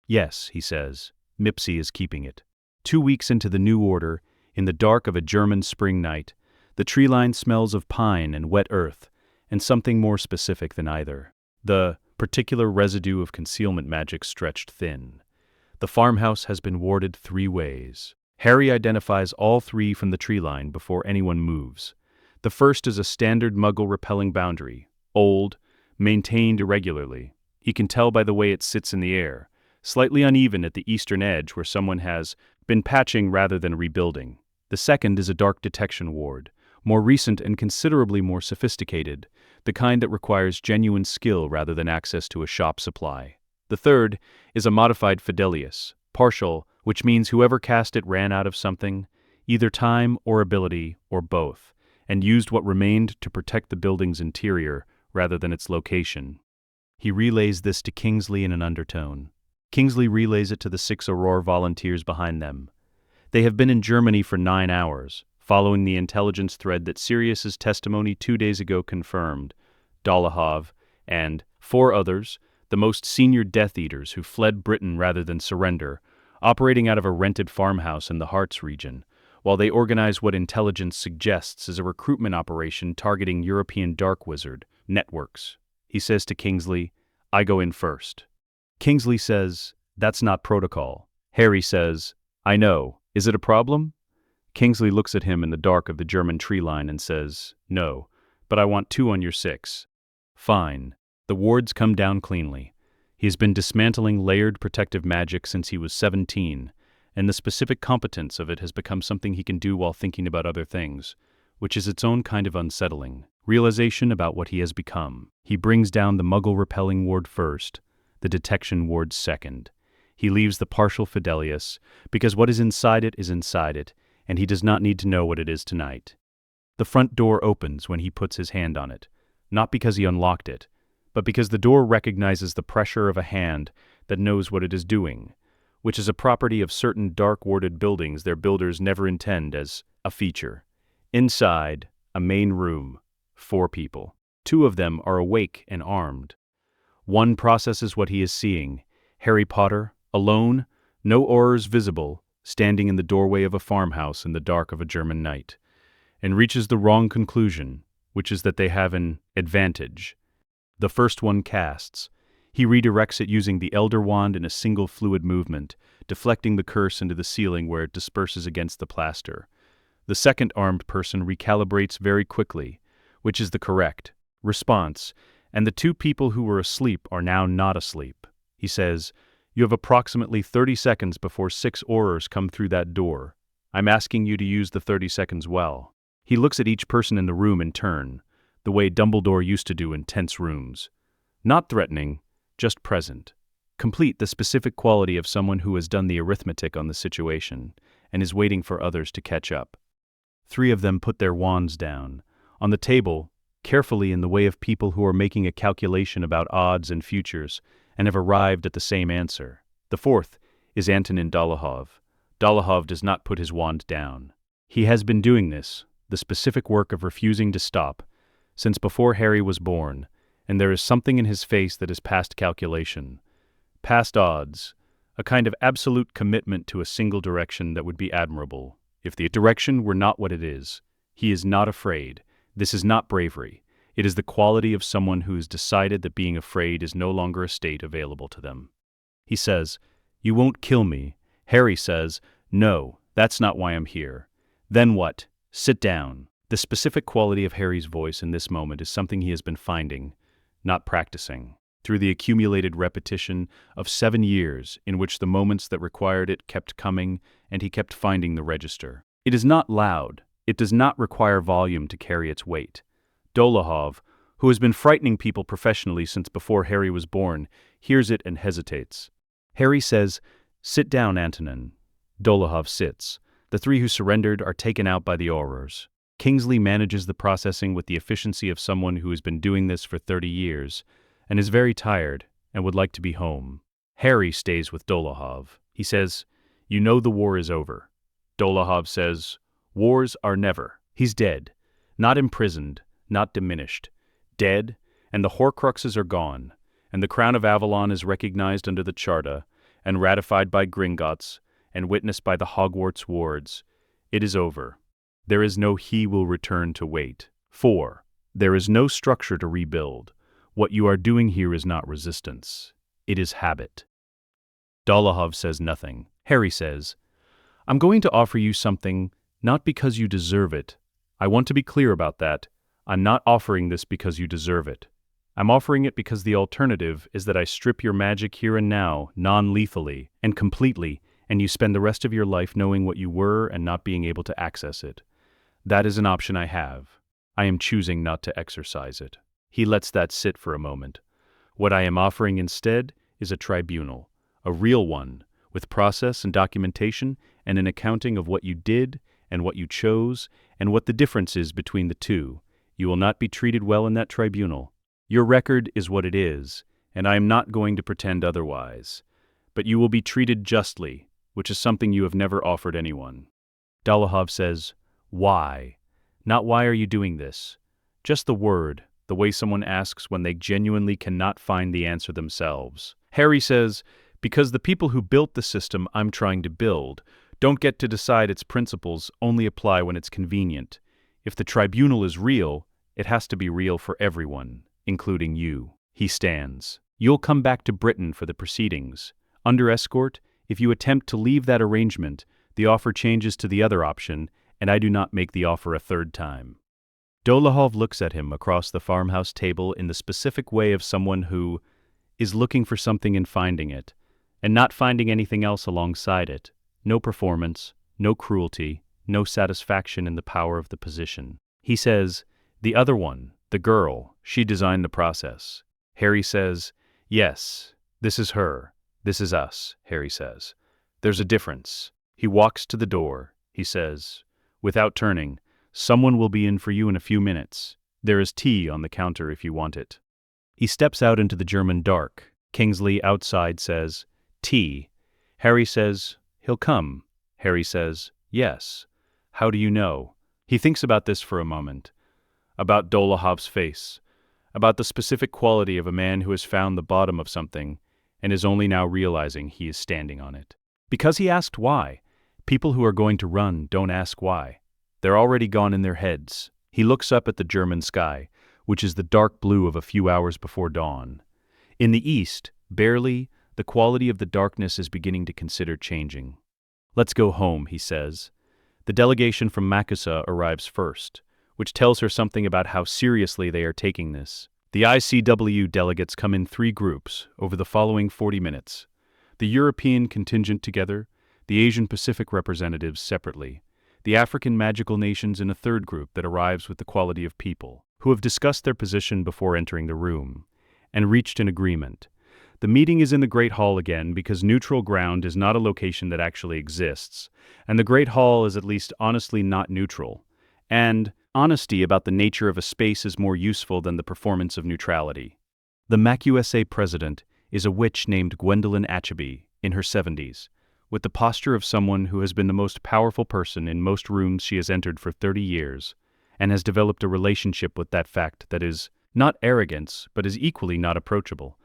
"Yes," he says. Mipsy is keeping it. 2 weeks into the new order, in the dark of a German spring night, the tree line smells of pine and wet earth, and something more specific than either. The particular residue of concealment magic stretched thin. The farmhouse has been warded 3 ways. Harry identifies all 3 from the tree line before anyone moves. The first is a standard Muggle-repelling boundary, old, maintained irregularly. He can tell by the way it sits in the air, slightly uneven at the eastern edge where someone has been patching rather than rebuilding. The second is a dark detection ward, more recent and considerably more sophisticated, the kind that requires genuine skill rather than access to a shop supply. The third is a modified Fidelius, partial, which means whoever cast it ran out of something, either time or ability, or both, and used what remained to protect the building's interior rather than its location. He relays this to Kingsley in an undertone. Kingsley relays it to the 6 Aurora volunteers behind them. They have been in Germany for 9 hours, following the intelligence thread that Sirius's testimony 2 days ago confirmed. Dolohov and 4 others, the most senior Death Eaters who fled Britain rather than surrender, operating out of a rented farmhouse in the Harz region, while they organize what intelligence suggests is a recruitment operation targeting European dark wizard networks. He says to Kingsley, "I go in first." Kingsley says, "That's not protocol." Harry says, "I know. Is it a problem?" Kingsley looks at him in the dark of the German tree line and says, "No, but I want 2 on your 6. Fine. The wards come down cleanly. He has been dismantling layered protective magic since he was 17, and the specific competence of it has become something he can do while thinking about other things, which is its own kind of unsettling. Realization about what he has become. He brings down the Muggle-repelling ward first, the detection ward second. He leaves the partial Fidelius, because what is inside it, and he does not need to know what it is tonight. The front door opens when he puts his hand on it, not because he unlocked it, but because the door recognizes the pressure of a hand that knows what it is doing, which is a property of certain dark-warded buildings their builders never intend as a feature. Inside, a main room, 4 people. 2 of them are awake and armed. One processes what he is seeing, Harry Potter, alone, no aurors visible, standing in the doorway of a farmhouse in the dark of a German night, and reaches the wrong conclusion, which is that they have an advantage. The first one casts. He redirects it using the Elder Wand in a single fluid movement, deflecting the curse into the ceiling where it disperses against the plaster. The second armed person recalibrates very quickly, which is the correct response, and the 2 people who were asleep are now not asleep. He says, "You have approximately 30 seconds before 6 aurors come through that door. I'm asking you to use the 30 seconds well." He looks at each person in the room in turn, the way Dumbledore used to do in tense rooms. Not threatening, just present. Complete the specific quality of someone who has done the arithmetic on the situation and is waiting for others to catch up. 3 of them put their wands down, on the table, carefully in the way of people who are making a calculation about odds and futures and have arrived at the same answer. The 4th is Antonin Dolohov. Dolohov does not put his wand down. He has been doing this, the specific work of refusing to stop, since before Harry was born, and there is something in his face that is past calculation, past odds, a kind of absolute commitment to a single direction that would be admirable. If the direction were not what it is, he is not afraid. This is not bravery. It is the quality of someone who has decided that being afraid is no longer a state available to them. He says, "You won't kill me." Harry says, "No, that's not why I'm here." "Then what? Sit down." The specific quality of Harry's voice in this moment is something he has been finding, not practicing. through the accumulated repetition of 7 years in which the moments that required it kept coming and he kept finding the register. It is not loud. It does not require volume to carry its weight. Dolohov, who has been frightening people professionally since before Harry was born, hears it and hesitates. Harry says, "Sit down, Antonin." Dolohov sits. The three who surrendered are taken out by the Aurors. Kingsley manages the processing with the efficiency of someone who has been doing this for 30 years and is very tired and would like to be home. Harry stays with Dolohov. He says, "You know the war is over." Dolohov says, "Wars are never." He's dead. Not imprisoned, not diminished. Dead, and the Horcruxes are gone, and the Crown of Avalon is recognized under the Charta, and ratified by Gringotts, and witnessed by the Hogwarts wards. It is over. There is no he will return to wait. 4. There is no structure to rebuild. What you are doing here is not resistance. It is habit. Dolohov says nothing. Harry says, "I'm going to offer you something, not because you deserve it. I want to be clear about that. I'm not offering this because you deserve it. I'm offering it because the alternative is that I strip your magic here and now, non-lethally and completely, and you spend the rest of your life knowing what you were and not being able to access it. That is an option I have. I am choosing not to exercise it." He lets that sit for a moment. "What I am offering instead is a tribunal, a real one, with process and documentation and an accounting of what you did and what you chose and what the difference is between the two. You will not be treated well in that tribunal. Your record is what it is, and I am not going to pretend otherwise. But you will be treated justly, which is something you have never offered anyone." Dolohov says, "Why? Not why are you doing this? Just the word, the way someone asks when they genuinely cannot find the answer themselves." Harry says, "Because the people who built the system I'm trying to build don't get to decide its principles, only apply when it's convenient. If the tribunal is real, it has to be real for everyone, including you." He stands. "You'll come back to Britain for the proceedings. Under escort, if you attempt to leave that arrangement, the offer changes to the other option, and I do not make the offer a third time." Dolohov looks at him across the farmhouse table in the specific way of someone who is looking for something and finding it, and not finding anything else alongside it. No performance, no cruelty, no satisfaction in the power of the position. He says, "The other one, the girl, she designed the process." Harry says, "Yes, this is her. This is us," Harry says. "There's a difference." He walks to the door. He says, without turning, "Someone will be in for you in a few minutes. There is tea on the counter if you want it." He steps out into the German dark. Kingsley, outside, says, "Tea." Harry says, "He'll come." Harry says, "Yes." "How do you know?" He thinks about this for a moment. About Dolohov's face. About the specific quality of a man who has found the bottom of something and is only now realizing he is standing on it. Because he asked why. People who are going to run don't ask why. They're already gone in their heads. He looks up at the German sky, which is the dark blue of a few hours before dawn. In the east, barely, the quality of the darkness is beginning to consider changing. "Let's go home," he says. The delegation from Makusa arrives first, which tells her something about how seriously they are taking this. The ICW delegates come in 3 groups over the following 40 minutes. The European contingent together, the Asian Pacific representatives separately, the African magical nations in a 3rd group that arrives with the quality of people, who have discussed their position before entering the room, and reached an agreement. The meeting is in the Great Hall again because neutral ground is not a location that actually exists, and the Great Hall is at least honestly not neutral, and honesty about the nature of a space is more useful than the performance of neutrality. The MacUSA president is a witch named Gwendolyn Acheby, in her 70s, with the posture of someone who has been the most powerful person in most rooms she has entered for 30 years, and has developed a relationship with that fact that is not arrogance, but is equally not approachable.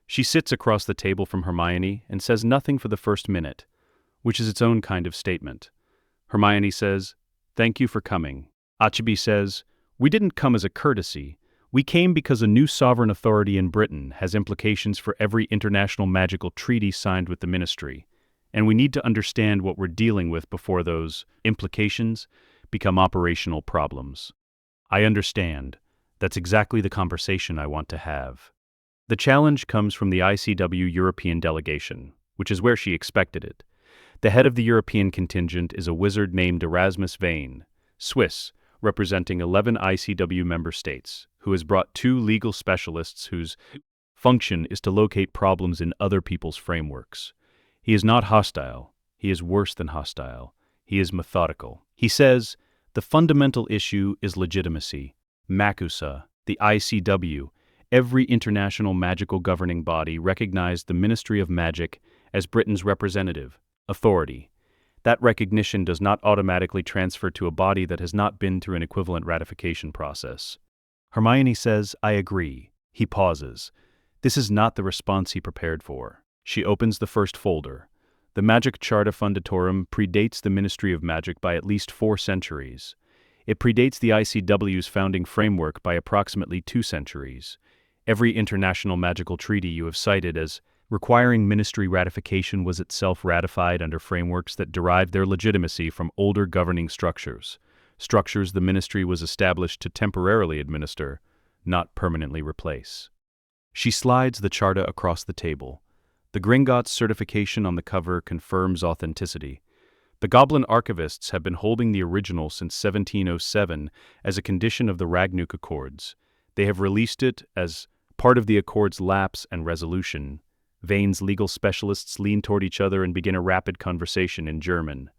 She sits across the table from Hermione and says nothing for the first minute, which is its own kind of statement. Hermione says, "Thank you for coming." Acheby says, "We didn't come as a courtesy. We came because a new sovereign authority in Britain has implications for every international magical treaty signed with the Ministry, and we need to understand what we're dealing with before those implications become operational problems." "I understand. That's exactly the conversation I want to have." The challenge comes from the ICW European delegation, which is where she expected it. The head of the European contingent is a wizard named Erasmus Vane, Swiss, representing 11 ICW member states, who has brought 2 legal specialists whose function is to locate problems in other people's frameworks. He is not hostile. He is worse than hostile. He is methodical. He says, the fundamental issue is legitimacy. MACUSA, the ICW, every international magical governing body recognized the Ministry of Magic as Britain's representative authority. That recognition does not automatically transfer to a body that has not been through an equivalent ratification process. Hermione says, I agree. He pauses. This is not the response he prepared for. She opens the first folder. The Magic Charta Fundatorum predates the Ministry of Magic by at least 4 centuries. It predates the ICW's founding framework by approximately 2 centuries. Every international magical treaty you have cited as requiring ministry ratification was itself ratified under frameworks that derived their legitimacy from older governing structures the ministry was established to temporarily administer, not permanently replace. She slides the charta across the table. The Gringotts certification on the cover confirms authenticity. The Goblin archivists have been holding the original since 1707 as a condition of the Ragnuk Accords. They have released it as part of the Accord's lapse and resolution. Vane's legal specialists lean toward each other and begin a rapid conversation in German.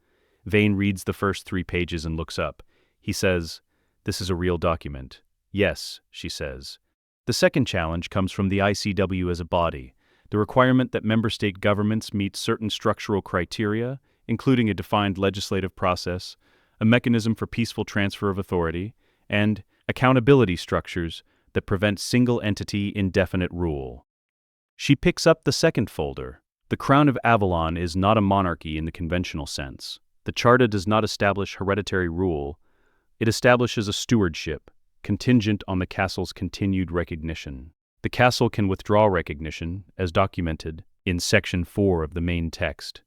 Vane reads the first 3 pages and looks up. He says, "This is a real document." "Yes," she says. The second challenge comes from the ICW as a body, the requirement that member state governments meet certain structural criteria, including a defined legislative process, a mechanism for peaceful transfer of authority, and accountability structures that prevent single-entity indefinite rule. She picks up the second folder. The Crown of Avalon is not a monarchy in the conventional sense. The Charta does not establish hereditary rule. It establishes a stewardship, contingent on the castle's continued recognition. The castle can withdraw recognition, as documented in Section 4 of the main text.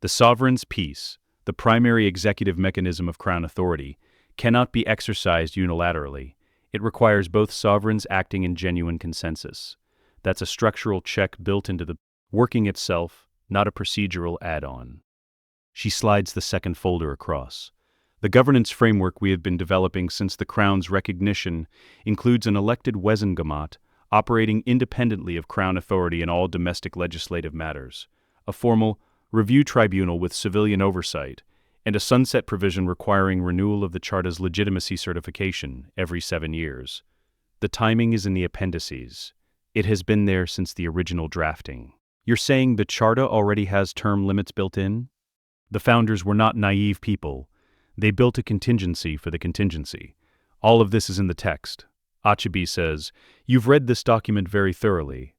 The sovereign's peace, the primary executive mechanism of Crown authority, cannot be exercised unilaterally. It requires both sovereigns acting in genuine consensus. That's a structural check built into the working itself, not a procedural add-on. She slides the second folder across. The governance framework we have been developing since the Crown's recognition includes an elected Wezengamacht operating independently of Crown authority in all domestic legislative matters, a formal review tribunal with civilian oversight, and a sunset provision requiring renewal of the Charta's legitimacy certification every 7 years. The timing is in the appendices. It has been there since the original drafting. You're saying the Charta already has term limits built in? The founders were not naive people. They built a contingency for the contingency. All of this is in the text. Achabi says, "You've read this document very thoroughly."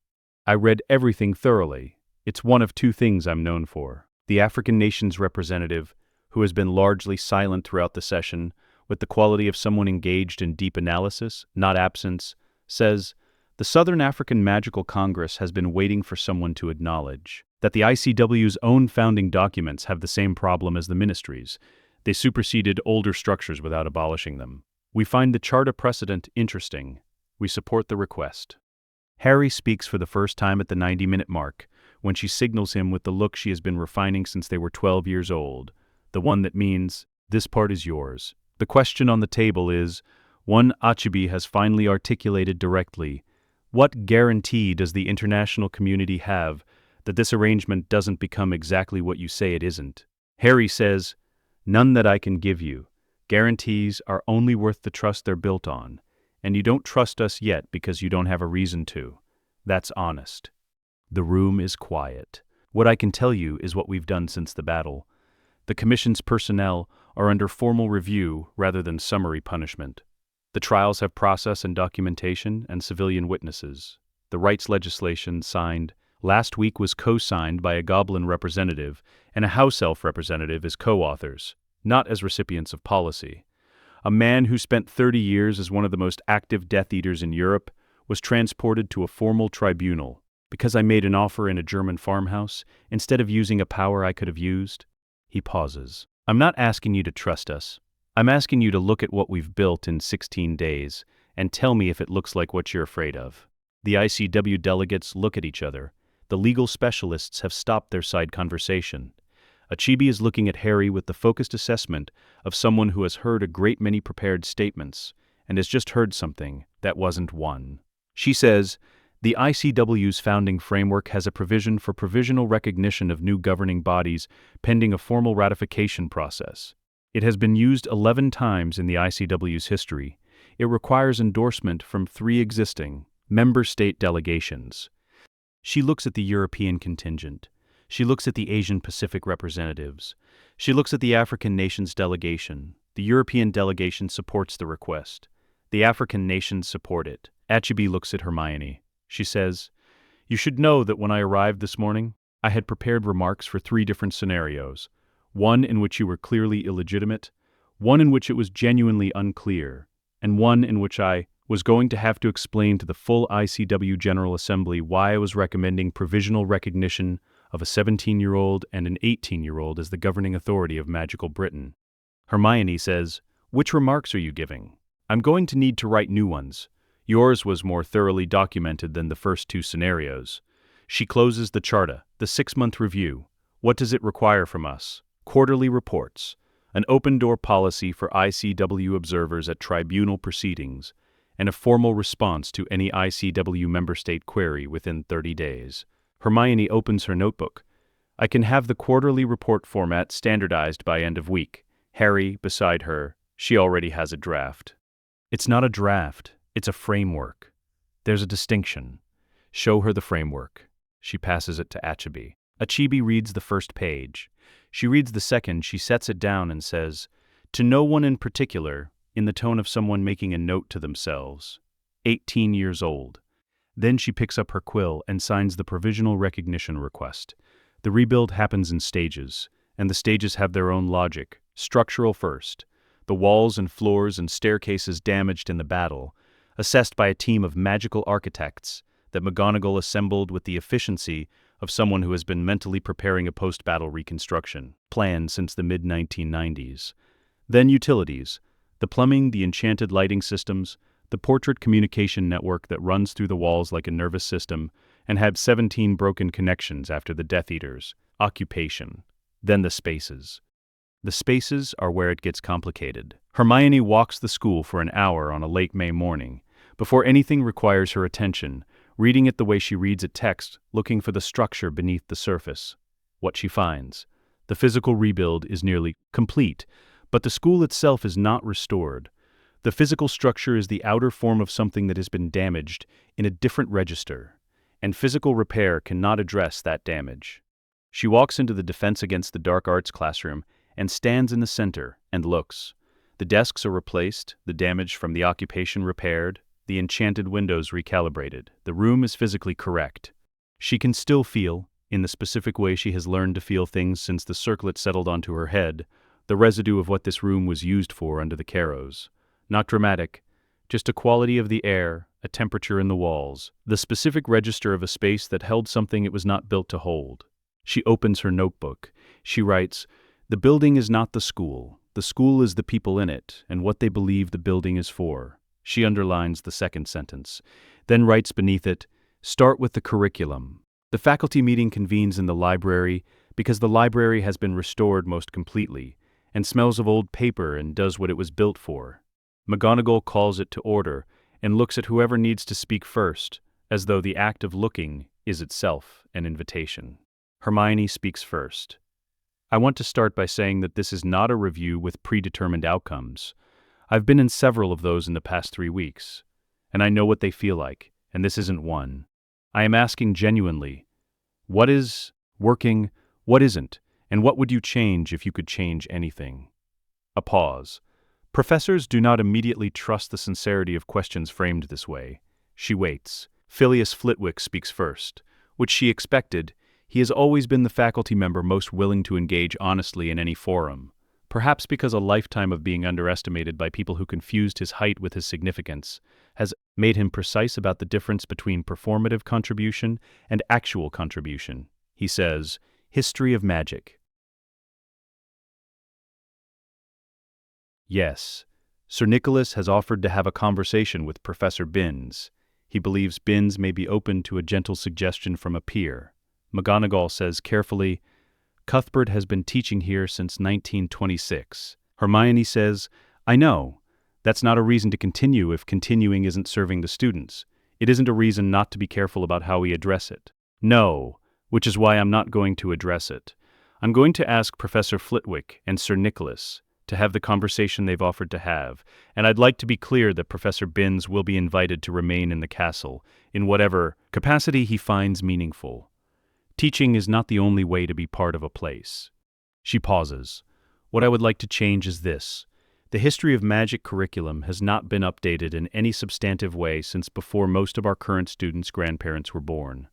I read everything thoroughly. It's one of 2 things I'm known for. The African nation's representative, who has been largely silent throughout the session, with the quality of someone engaged in deep analysis, not absence, says, the Southern African Magical Congress has been waiting for someone to acknowledge that the ICW's own founding documents have the same problem as the ministries. They superseded older structures without abolishing them. We find the Charta precedent interesting. We support the request. Harry speaks for the first time at the 90-minute mark, when she signals him with the look she has been refining since they were 12 years old, the one that means, this part is yours. The question on the table is, one Achabi has finally articulated directly, what guarantee does the international community have that this arrangement doesn't become exactly what you say it isn't? Harry says, none that I can give you. Guarantees are only worth the trust they're built on, and you don't trust us yet because you don't have a reason to. That's honest. The room is quiet. What I can tell you is what we've done since the battle. The Commission's personnel are under formal review rather than summary punishment. The trials have process and documentation and civilian witnesses. The rights legislation signed last week was co-signed by a Goblin representative and a House Elf representative as co-authors, not as recipients of policy. A man who spent 30 years as one of the most active Death Eaters in Europe was transported to a formal tribunal because I made an offer in a German farmhouse instead of using a power I could have used. He pauses. I'm not asking you to trust us. I'm asking you to look at what we've built in 16 days and tell me if it looks like what you're afraid of. The ICW delegates look at each other. The legal specialists have stopped their side conversation. Achibi is looking at Harry with the focused assessment of someone who has heard a great many prepared statements and has just heard something that wasn't one. She says, the ICW's founding framework has a provision for provisional recognition of new governing bodies pending a formal ratification process. It has been used 11 times in the ICW's history. It requires endorsement from 3 existing member state delegations. She looks at the European contingent. She looks at the Asian Pacific representatives. She looks at the African nations delegation. The European delegation supports the request. The African nations support it. Achibi looks at Hermione. She says, "You should know that when I arrived this morning, I had prepared remarks for 3 different scenarios. One in which you were clearly illegitimate, one in which it was genuinely unclear, and one in which I was going to have to explain to the full ICW General Assembly why I was recommending provisional recognition of a 17-year-old and an 18-year-old as the governing authority of magical Britain." Hermione says, "Which remarks are you giving? I'm going to need to write new ones. Yours was more thoroughly documented than the first 2 scenarios." She closes the charta, the 6-month review. What does it require from us? Quarterly reports, an open-door policy for ICW observers at tribunal proceedings, and a formal response to any ICW member state query within 30 days. Hermione opens her notebook. "I can have the quarterly report format standardized by end of week." Harry, beside her, she already has a draft. It's not a draft, it's a framework. There's a distinction. Show her the framework. She passes it to Achibi. Achibi reads the first page. She reads the second, she sets it down and says, "To no one in particular," in the tone of someone making a note to themselves. 18 years old. Then she picks up her quill and signs the provisional recognition request. The rebuild happens in stages, and the stages have their own logic. Structural first. The walls and floors and staircases damaged in the battle, assessed by a team of magical architects that McGonagall assembled with the efficiency of someone who has been mentally preparing a post-battle reconstruction plan since the mid-1990s. Then utilities. The plumbing, the enchanted lighting systems, the portrait communication network that runs through the walls like a nervous system and had 17 broken connections after the Death Eaters. Occupation. Then the spaces. The spaces are where it gets complicated. Hermione walks the school for an hour on a late May morning, before anything requires her attention, reading it the way she reads a text, looking for the structure beneath the surface. What she finds. The physical rebuild is nearly complete, but the school itself is not restored. The physical structure is the outer form of something that has been damaged in a different register, and physical repair cannot address that damage. She walks into the Defense Against the Dark Arts classroom and stands in the center and looks. The desks are replaced, the damage from the occupation repaired, the enchanted windows recalibrated. The room is physically correct. She can still feel, in the specific way she has learned to feel things since the circlet settled onto her head, the residue of what this room was used for under the Carrows. Not dramatic, just a quality of the air, a temperature in the walls, the specific register of a space that held something it was not built to hold. She opens her notebook. She writes, "The building is not the school. The school is the people in it, and what they believe the building is for." She underlines the second sentence, then writes beneath it, "Start with the curriculum." The faculty meeting convenes in the library because the library has been restored most completely, and smells of old paper and does what it was built for. McGonagall calls it to order and looks at whoever needs to speak first, as though the act of looking is itself an invitation. Hermione speaks first. "I want to start by saying that this is not a review with predetermined outcomes. I've been in several of those in the past 3 weeks, and I know what they feel like, and this isn't one. I am asking genuinely, what is working, what isn't, and what would you change if you could change anything?" A pause. Professors do not immediately trust the sincerity of questions framed this way. She waits. Phileas Flitwick speaks first, which she expected. He has always been the faculty member most willing to engage honestly in any forum, perhaps because a lifetime of being underestimated by people who confused his height with his significance has made him precise about the difference between performative contribution and actual contribution. He says, "History of magic." Yes, Sir Nicholas has offered to have a conversation with Professor Binns. He believes Binns may be open to a gentle suggestion from a peer. McGonagall says carefully, Cuthbert has been teaching here since 1926. Hermione says, I know. That's not a reason to continue if continuing isn't serving the students. It isn't a reason not to be careful about how we address it. No, which is why I'm not going to address it. I'm going to ask Professor Flitwick and Sir Nicholas to have the conversation they've offered to have, and I'd like to be clear that Professor Binns will be invited to remain in the castle, in whatever capacity he finds meaningful. Teaching is not the only way to be part of a place. She pauses. What I would like to change is this. The history of magic curriculum has not been updated in any substantive way since before most of our current students' grandparents were born.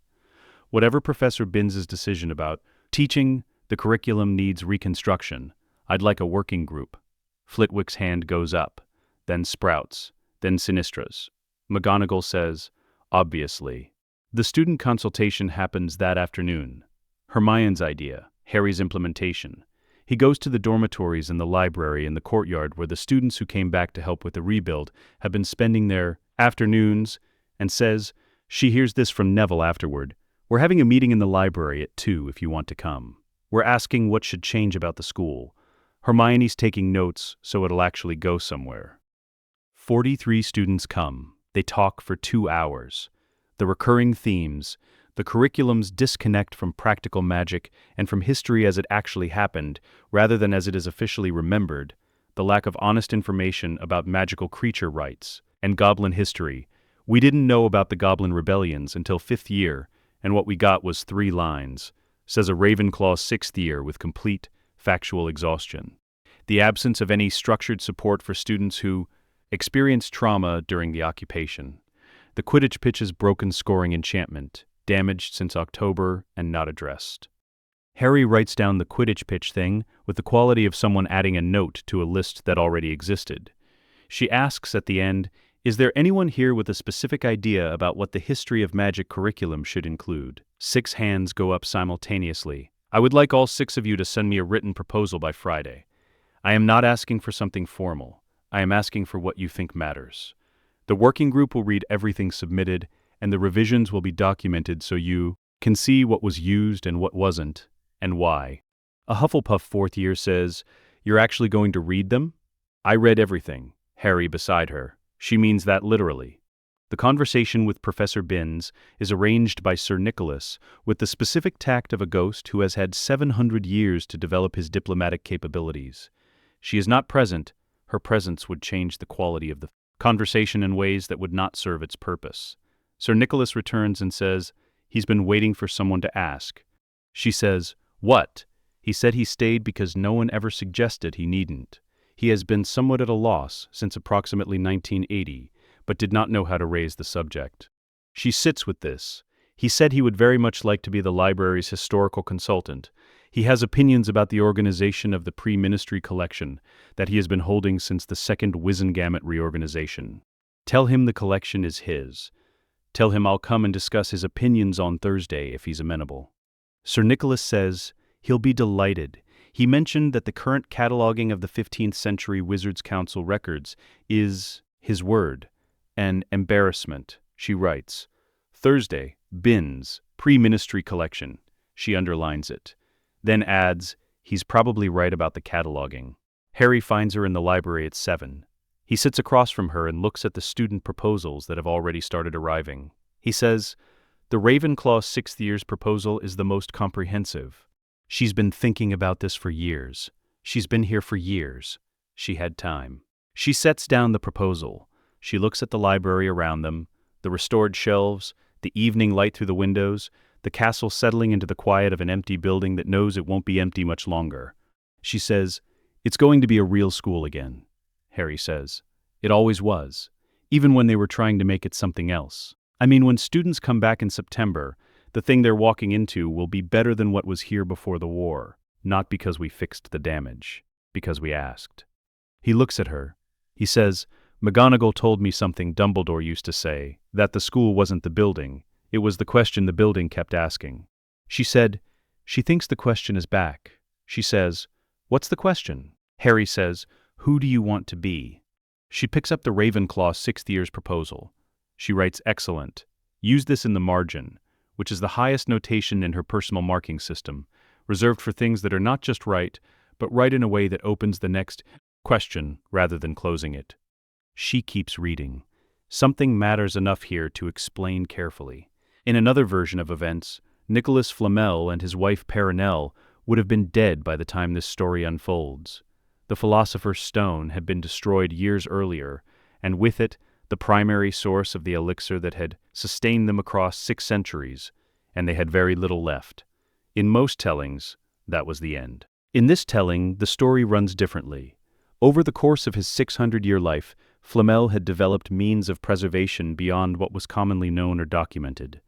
Whatever Professor Binns' decision about teaching, the curriculum needs reconstruction. I'd like a working group. Flitwick's hand goes up, then sprouts, then Sinistra's. McGonagall says, obviously. The student consultation happens that afternoon. Hermione's idea, Harry's implementation. He goes to the dormitories and the library in the courtyard where the students who came back to help with the rebuild have been spending their afternoons, and says, she hears this from Neville afterward, we're having a meeting in the library at 2 if you want to come. We're asking what should change about the school. Hermione's taking notes so it'll actually go somewhere. 43 students come. They talk for 2 hours. The recurring themes, the curriculum's disconnect from practical magic and from history as it actually happened, rather than as it is officially remembered, the lack of honest information about magical creature rights, and goblin history. We didn't know about the goblin rebellions until 5th year, and what we got was 3 lines, says a Ravenclaw 6th year with complete, factual exhaustion. The absence of any structured support for students who experienced trauma during the occupation. The Quidditch pitch's broken scoring enchantment, damaged since October and not addressed. Harry writes down the Quidditch pitch thing with the quality of someone adding a note to a list that already existed. She asks at the end, is there anyone here with a specific idea about what the history of magic curriculum should include? 6 hands go up simultaneously. I would like all 6 of you to send me a written proposal by Friday. I am not asking for something formal. I am asking for what you think matters. The working group will read everything submitted, and the revisions will be documented so you can see what was used and what wasn't, and why. A Hufflepuff 4th year says, you're actually going to read them? I read everything. Harry beside her. She means that literally. The conversation with Professor Binns is arranged by Sir Nicholas with the specific tact of a ghost who has had 700 years to develop his diplomatic capabilities. She is not present. Her presence would change the quality of the conversation in ways that would not serve its purpose. Sir Nicholas returns and says, he's been waiting for someone to ask. She says, what? He said he stayed because no one ever suggested he needn't. He has been somewhat at a loss since approximately 1980, but did not know how to raise the subject. She sits with this. He said he would very much like to be the library's historical consultant. He has opinions about the organization of the pre-ministry collection that he has been holding since the second Wizengamot reorganization. Tell him the collection is his. Tell him I'll come and discuss his opinions on Thursday if he's amenable. Sir Nicholas says he'll be delighted. He mentioned that the current cataloging of the 15th century Wizards' Council records is, his word, an embarrassment, she writes. Thursday, Binns, pre-ministry collection. She underlines it. Then adds, he's probably right about the cataloging. Harry finds her in the library at 7. He sits across from her and looks at the student proposals that have already started arriving. He says, the Ravenclaw 6th year's proposal is the most comprehensive. She's been thinking about this for years. She's been here for years. She had time. She sets down the proposal. She looks at the library around them, the restored shelves, the evening light through the windows, the castle settling into the quiet of an empty building that knows it won't be empty much longer. She says, it's going to be a real school again. Harry says, it always was, even when they were trying to make it something else. I mean, when students come back in September, the thing they're walking into will be better than what was here before the war, not because we fixed the damage, because we asked. He looks at her. He says, McGonagall told me something Dumbledore used to say, that the school wasn't the building, it was the question the building kept asking. She said, she thinks the question is back. She says, what's the question? Harry says, who do you want to be? She picks up the Ravenclaw 6th year's proposal. She writes excellent. Use this in the margin, which is the highest notation in her personal marking system, reserved for things that are not just right, but right in a way that opens the next question rather than closing it. She keeps reading. Something matters enough here to explain carefully. In another version of events, Nicholas Flamel and his wife Perenelle would have been dead by the time this story unfolds. The Philosopher's Stone had been destroyed years earlier, and with it, the primary source of the elixir that had sustained them across 6 centuries, and they had very little left. In most tellings, that was the end. In this telling, the story runs differently. Over the course of his 600-year life, Flamel had developed means of preservation beyond what was commonly known or documented.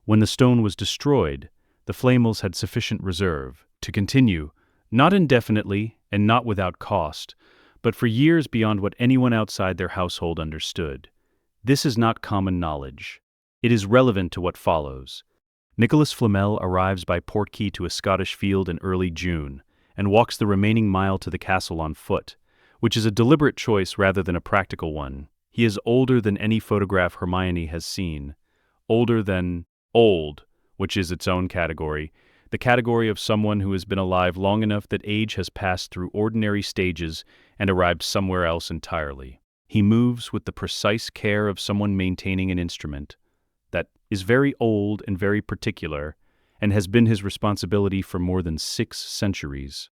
When the stone was destroyed, the Flamels had sufficient reserve to continue, not indefinitely and not without cost, but for years beyond what anyone outside their household understood. This is not common knowledge. It is relevant to what follows. Nicholas Flamel arrives by portkey to a Scottish field in early June, and walks the remaining mile to the castle on foot, which is a deliberate choice rather than a practical one. He is older than any photograph Hermione has seen. Older than old, which is its own category, the category of someone who has been alive long enough that age has passed through ordinary stages and arrived somewhere else entirely. He moves with the precise care of someone maintaining an instrument that is very old and very particular, and has been his responsibility for more than 6 centuries.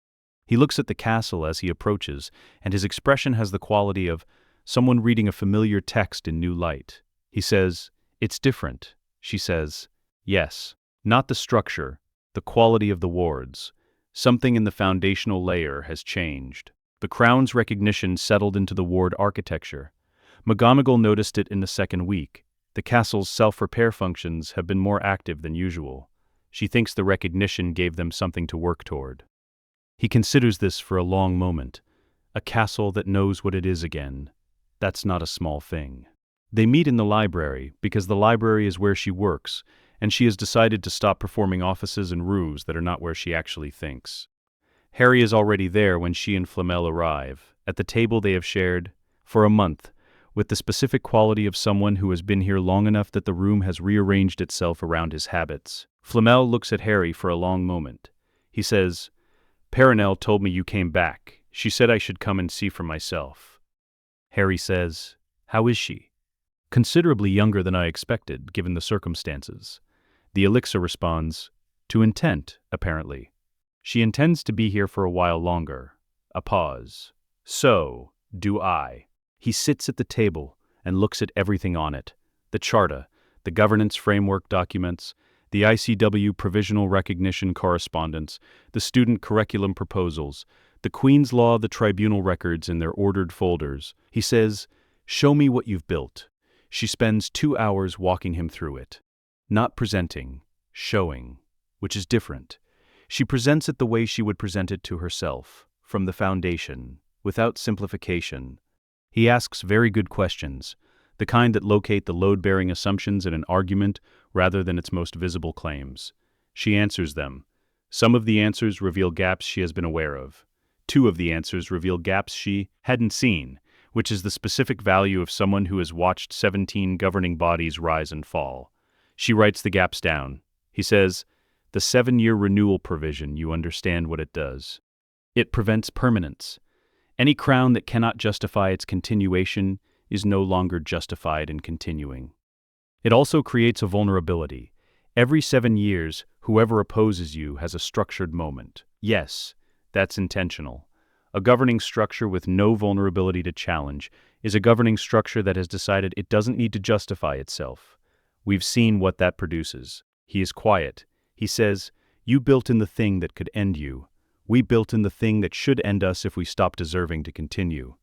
He looks at the castle as he approaches, and his expression has the quality of someone reading a familiar text in new light. He says, "It's different." She says, "Yes." Not the structure, the quality of the wards. Something in the foundational layer has changed. The crown's recognition settled into the ward architecture. McGonagall noticed it in the second week. The castle's self-repair functions have been more active than usual. She thinks the recognition gave them something to work toward. He considers this for a long moment. A castle that knows what it is again. That's not a small thing. They meet in the library, because the library is where she works, and she has decided to stop performing offices and roos that are not where she actually thinks. Harry is already there when she and Flamel arrive, at the table they have shared for a month, with the specific quality of someone who has been here long enough that the room has rearranged itself around his habits. Flamel looks at Harry for a long moment. He says, "Perenelle told me you came back. She said I should come and see for myself." Harry says, "How is she?" "Considerably younger than I expected, given the circumstances." The elixir responds, "To intent, apparently. She intends to be here for a while longer." A pause. "So, do I." He sits at the table and looks at everything on it. The charter, the governance framework documents, the ICW provisional recognition correspondence, the student curriculum proposals, the Queen's Law, the tribunal records in their ordered folders. He says, "Show me what you've built." She spends 2 hours walking him through it. Not presenting, showing, which is different. She presents it the way she would present it to herself, from the foundation, without simplification. He asks very good questions, the kind that locate the load-bearing assumptions in an argument rather than its most visible claims. She answers them. Some of the answers reveal gaps she has been aware of. 2 of the answers reveal gaps she hadn't seen, which is the specific value of someone who has watched 17 governing bodies rise and fall. She writes the gaps down. He says, "The 7-year renewal provision, you understand what it does. It prevents permanence. Any crown that cannot justify its continuation is no longer justified in continuing. It also creates a vulnerability. Every 7 years, whoever opposes you has a structured moment. Yes, that's intentional. A governing structure with no vulnerability to challenge is a governing structure that has decided it doesn't need to justify itself. We've seen what that produces." He is quiet. He says, "You built in the thing that could end you. We built in the thing that should end us if we stop deserving to continue."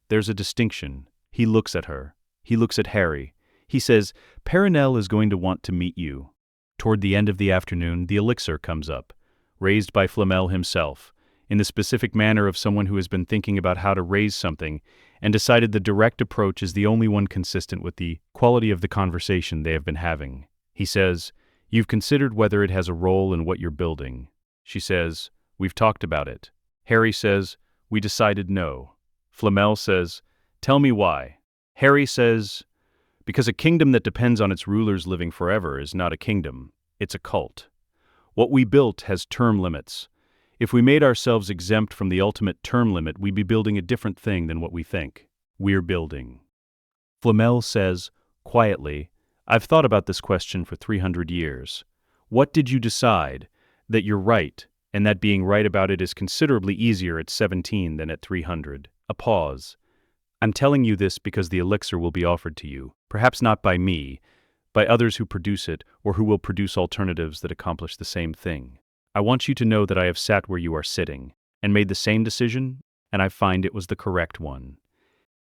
There's a distinction. He looks at her. He looks at Harry. He says, "Perenelle is going to want to meet you." Toward the end of the afternoon, the elixir comes up, raised by Flamel himself, in the specific manner of someone who has been thinking about how to raise something and decided the direct approach is the only one consistent with the quality of the conversation they have been having. He says, "You've considered whether it has a role in what you're building." She says, "We've talked about it." Harry says, "We decided no." Flamel says, "Tell me why." Harry says, Because a kingdom that depends on its rulers living forever is not a kingdom, it's a cult. What we built has term limits. If we made ourselves exempt from the ultimate term limit, we'd be building a different thing than what we think we're building. Flamel says, quietly, I've thought about this question for 300 years. What did you decide? That you're right, and that being right about it is considerably easier at 17 than at 300. A pause. I'm telling you this because the elixir will be offered to you, perhaps not by me, by others who produce it or who will produce alternatives that accomplish the same thing. I want you to know that I have sat where you are sitting, and made the same decision, and I find it was the correct one.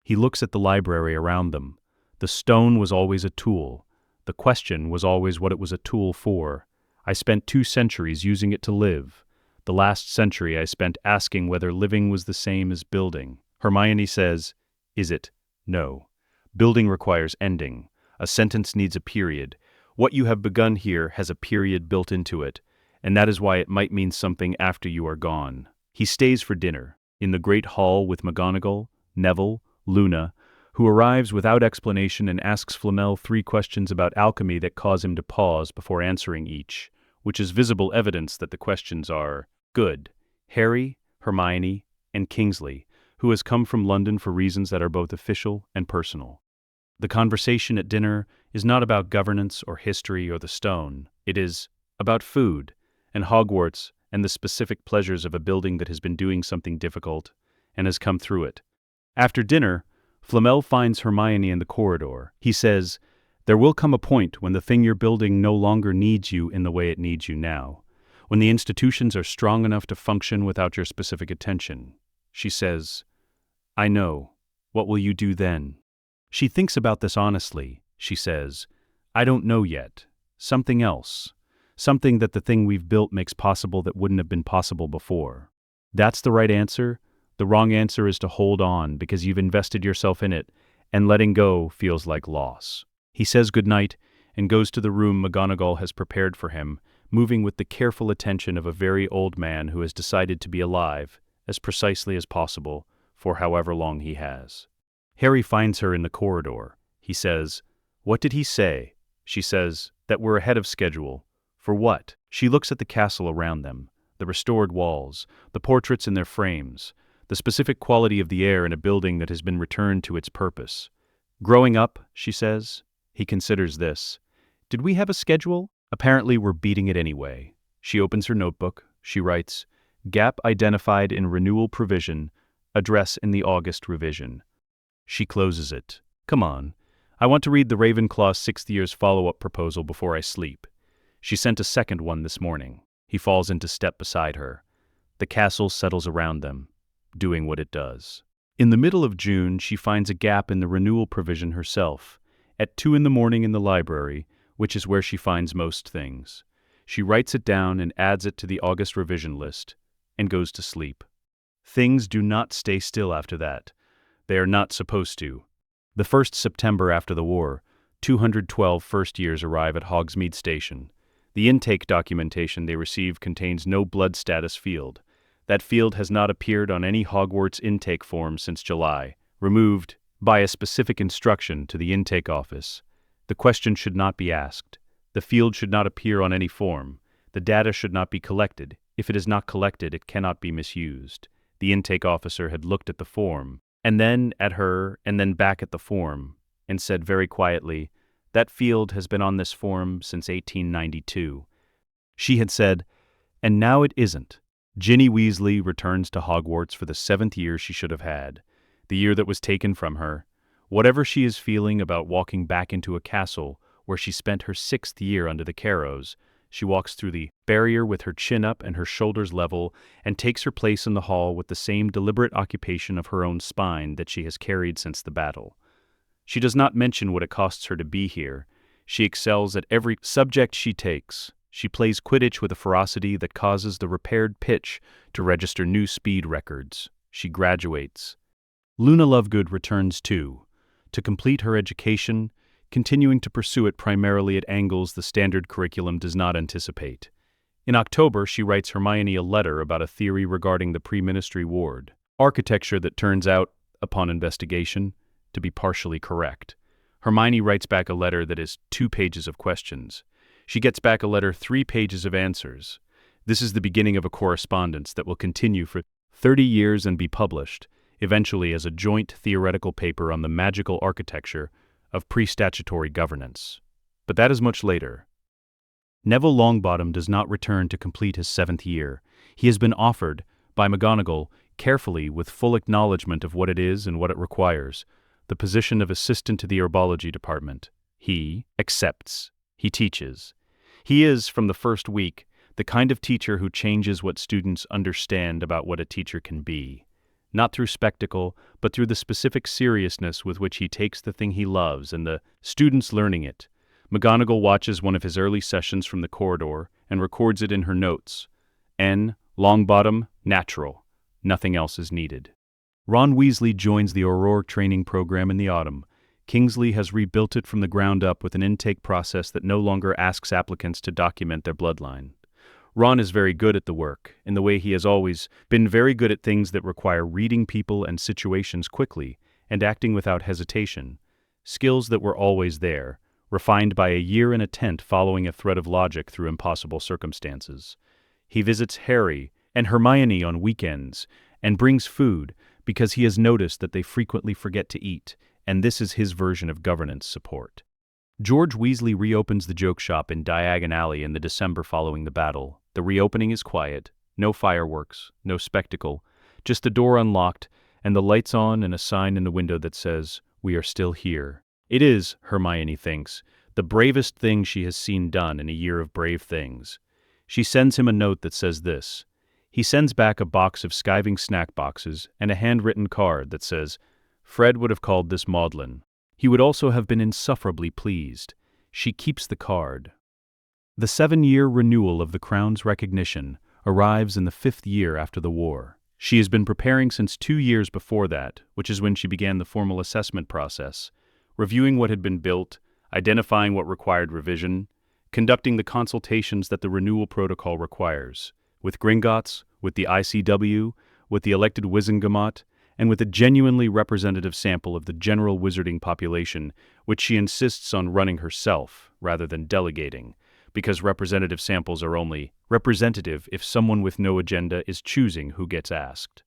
He looks at the library around them. The stone was always a tool. The question was always what it was a tool for. I spent 2 centuries using it to live. The last century I spent asking whether living was the same as building. Hermione says, Is it? No. Building requires ending. A sentence needs a period. What you have begun here has a period built into it, and that is why it might mean something after you are gone. He stays for dinner, in the great hall with McGonagall, Neville, Luna, who arrives without explanation and asks Flamel 3 questions about alchemy that cause him to pause before answering each, which is visible evidence that the questions are good. Harry, Hermione, and Kingsley, who has come from London for reasons that are both official and personal. The conversation at dinner is not about governance or history or the stone. It is about food and Hogwarts and the specific pleasures of a building that has been doing something difficult and has come through it. After dinner, Flamel finds Hermione in the corridor. He says, There will come a point when the thing you're building no longer needs you in the way it needs you now, when the institutions are strong enough to function without your specific attention. She says, I know. What will you do then? She thinks about this honestly. She says, I don't know yet. Something else. Something that the thing we've built makes possible that wouldn't have been possible before. That's the right answer. The wrong answer is to hold on because you've invested yourself in it, and letting go feels like loss. He says goodnight and goes to the room McGonagall has prepared for him, moving with the careful attention of a very old man who has decided to be alive, as precisely as possible, for however long he has. Harry finds her in the corridor. He says, What did he say? She says, That we're ahead of schedule. For what? She looks at the castle around them, the restored walls, the portraits in their frames, the specific quality of the air in a building that has been returned to its purpose. Growing up, she says. He considers this. Did we have a schedule? Apparently we're beating it anyway. She opens her notebook. She writes, Gap identified in renewal provision, address in the August revision. She closes it. Come on. I want to read the Ravenclaw's 6th year's follow-up proposal before I sleep. She sent a second one this morning. He falls into step beside her. The castle settles around them, doing what it does. In the middle of June, she finds a gap in the renewal provision herself, at 2 in the morning in the library, which is where she finds most things. She writes it down and adds it to the August revision list, and goes to sleep. Things do not stay still after that. They are not supposed to. The 1st September after the war, 212 first years arrive at Hogsmeade Station. The intake documentation they receive contains no blood status field. That field has not appeared on any Hogwarts intake form since July, removed by a specific instruction to the intake office. The question should not be asked. The field should not appear on any form. The data should not be collected. If it is not collected, it cannot be misused. The intake officer had looked at the form, and then at her, and then back at the form, and said very quietly, That field has been on this form since 1892. She had said, And now it isn't. Ginny Weasley returns to Hogwarts for the 7th year she should have had, the year that was taken from her. Whatever she is feeling about walking back into a castle where she spent her 6th year under the Carrows, she walks through the barrier with her chin up and her shoulders level and takes her place in the hall with the same deliberate occupation of her own spine that she has carried since the battle. She does not mention what it costs her to be here. She excels at every subject she takes. She plays Quidditch with a ferocity that causes the repaired pitch to register new speed records. She graduates. Luna Lovegood returns too, to complete her education, continuing to pursue it primarily at angles the standard curriculum does not anticipate. In October, she writes Hermione a letter about a theory regarding the pre-ministry ward, architecture that turns out, upon investigation, to be partially correct. Hermione writes back a letter that is 2 pages of questions. She gets back a letter 3 pages of answers. This is the beginning of a correspondence that will continue for 30 years and be published, eventually as a joint theoretical paper on the magical architecture of pre-statutory governance. But that is much later. Neville Longbottom does not return to complete his 7th year. He has been offered, by McGonagall, carefully with full acknowledgement of what it is and what it requires, the position of assistant to the herbology department. He accepts. He teaches. He is, from the first week, the kind of teacher who changes what students understand about what a teacher can be. Not through spectacle, but through the specific seriousness with which he takes the thing he loves and the students learning it. McGonagall watches one of his early sessions from the corridor and records it in her notes. N. Longbottom, natural. Nothing else is needed. Ron Weasley joins the Aurora training program in the autumn. Kingsley has rebuilt it from the ground up with an intake process that no longer asks applicants to document their bloodline. Ron is very good at the work, in the way he has always been very good at things that require reading people and situations quickly and acting without hesitation. Skills that were always there, refined by a year in a tent following a thread of logic through impossible circumstances. He visits Harry and Hermione on weekends and brings food because he has noticed that they frequently forget to eat, and this is his version of governance support. George Weasley reopens the joke shop in Diagon Alley in the December following the battle. The reopening is quiet, no fireworks, no spectacle, just the door unlocked and the lights on and a sign in the window that says, "We are still here." It is, Hermione thinks, the bravest thing she has seen done in a year of brave things. She sends him a note that says this. He sends back a box of skiving snack boxes and a handwritten card that says, "Fred would have called this maudlin. He would also have been insufferably pleased." She keeps the card. The 7-year renewal of the Crown's recognition arrives in the 5th year after the war. She has been preparing since 2 years before that, which is when she began the formal assessment process, reviewing what had been built, identifying what required revision, conducting the consultations that the renewal protocol requires, with Gringotts, with the ICW, with the elected Wizengamot, and with a genuinely representative sample of the general wizarding population, which she insists on running herself, rather than delegating, because representative samples are only representative if someone with no agenda is choosing who gets asked.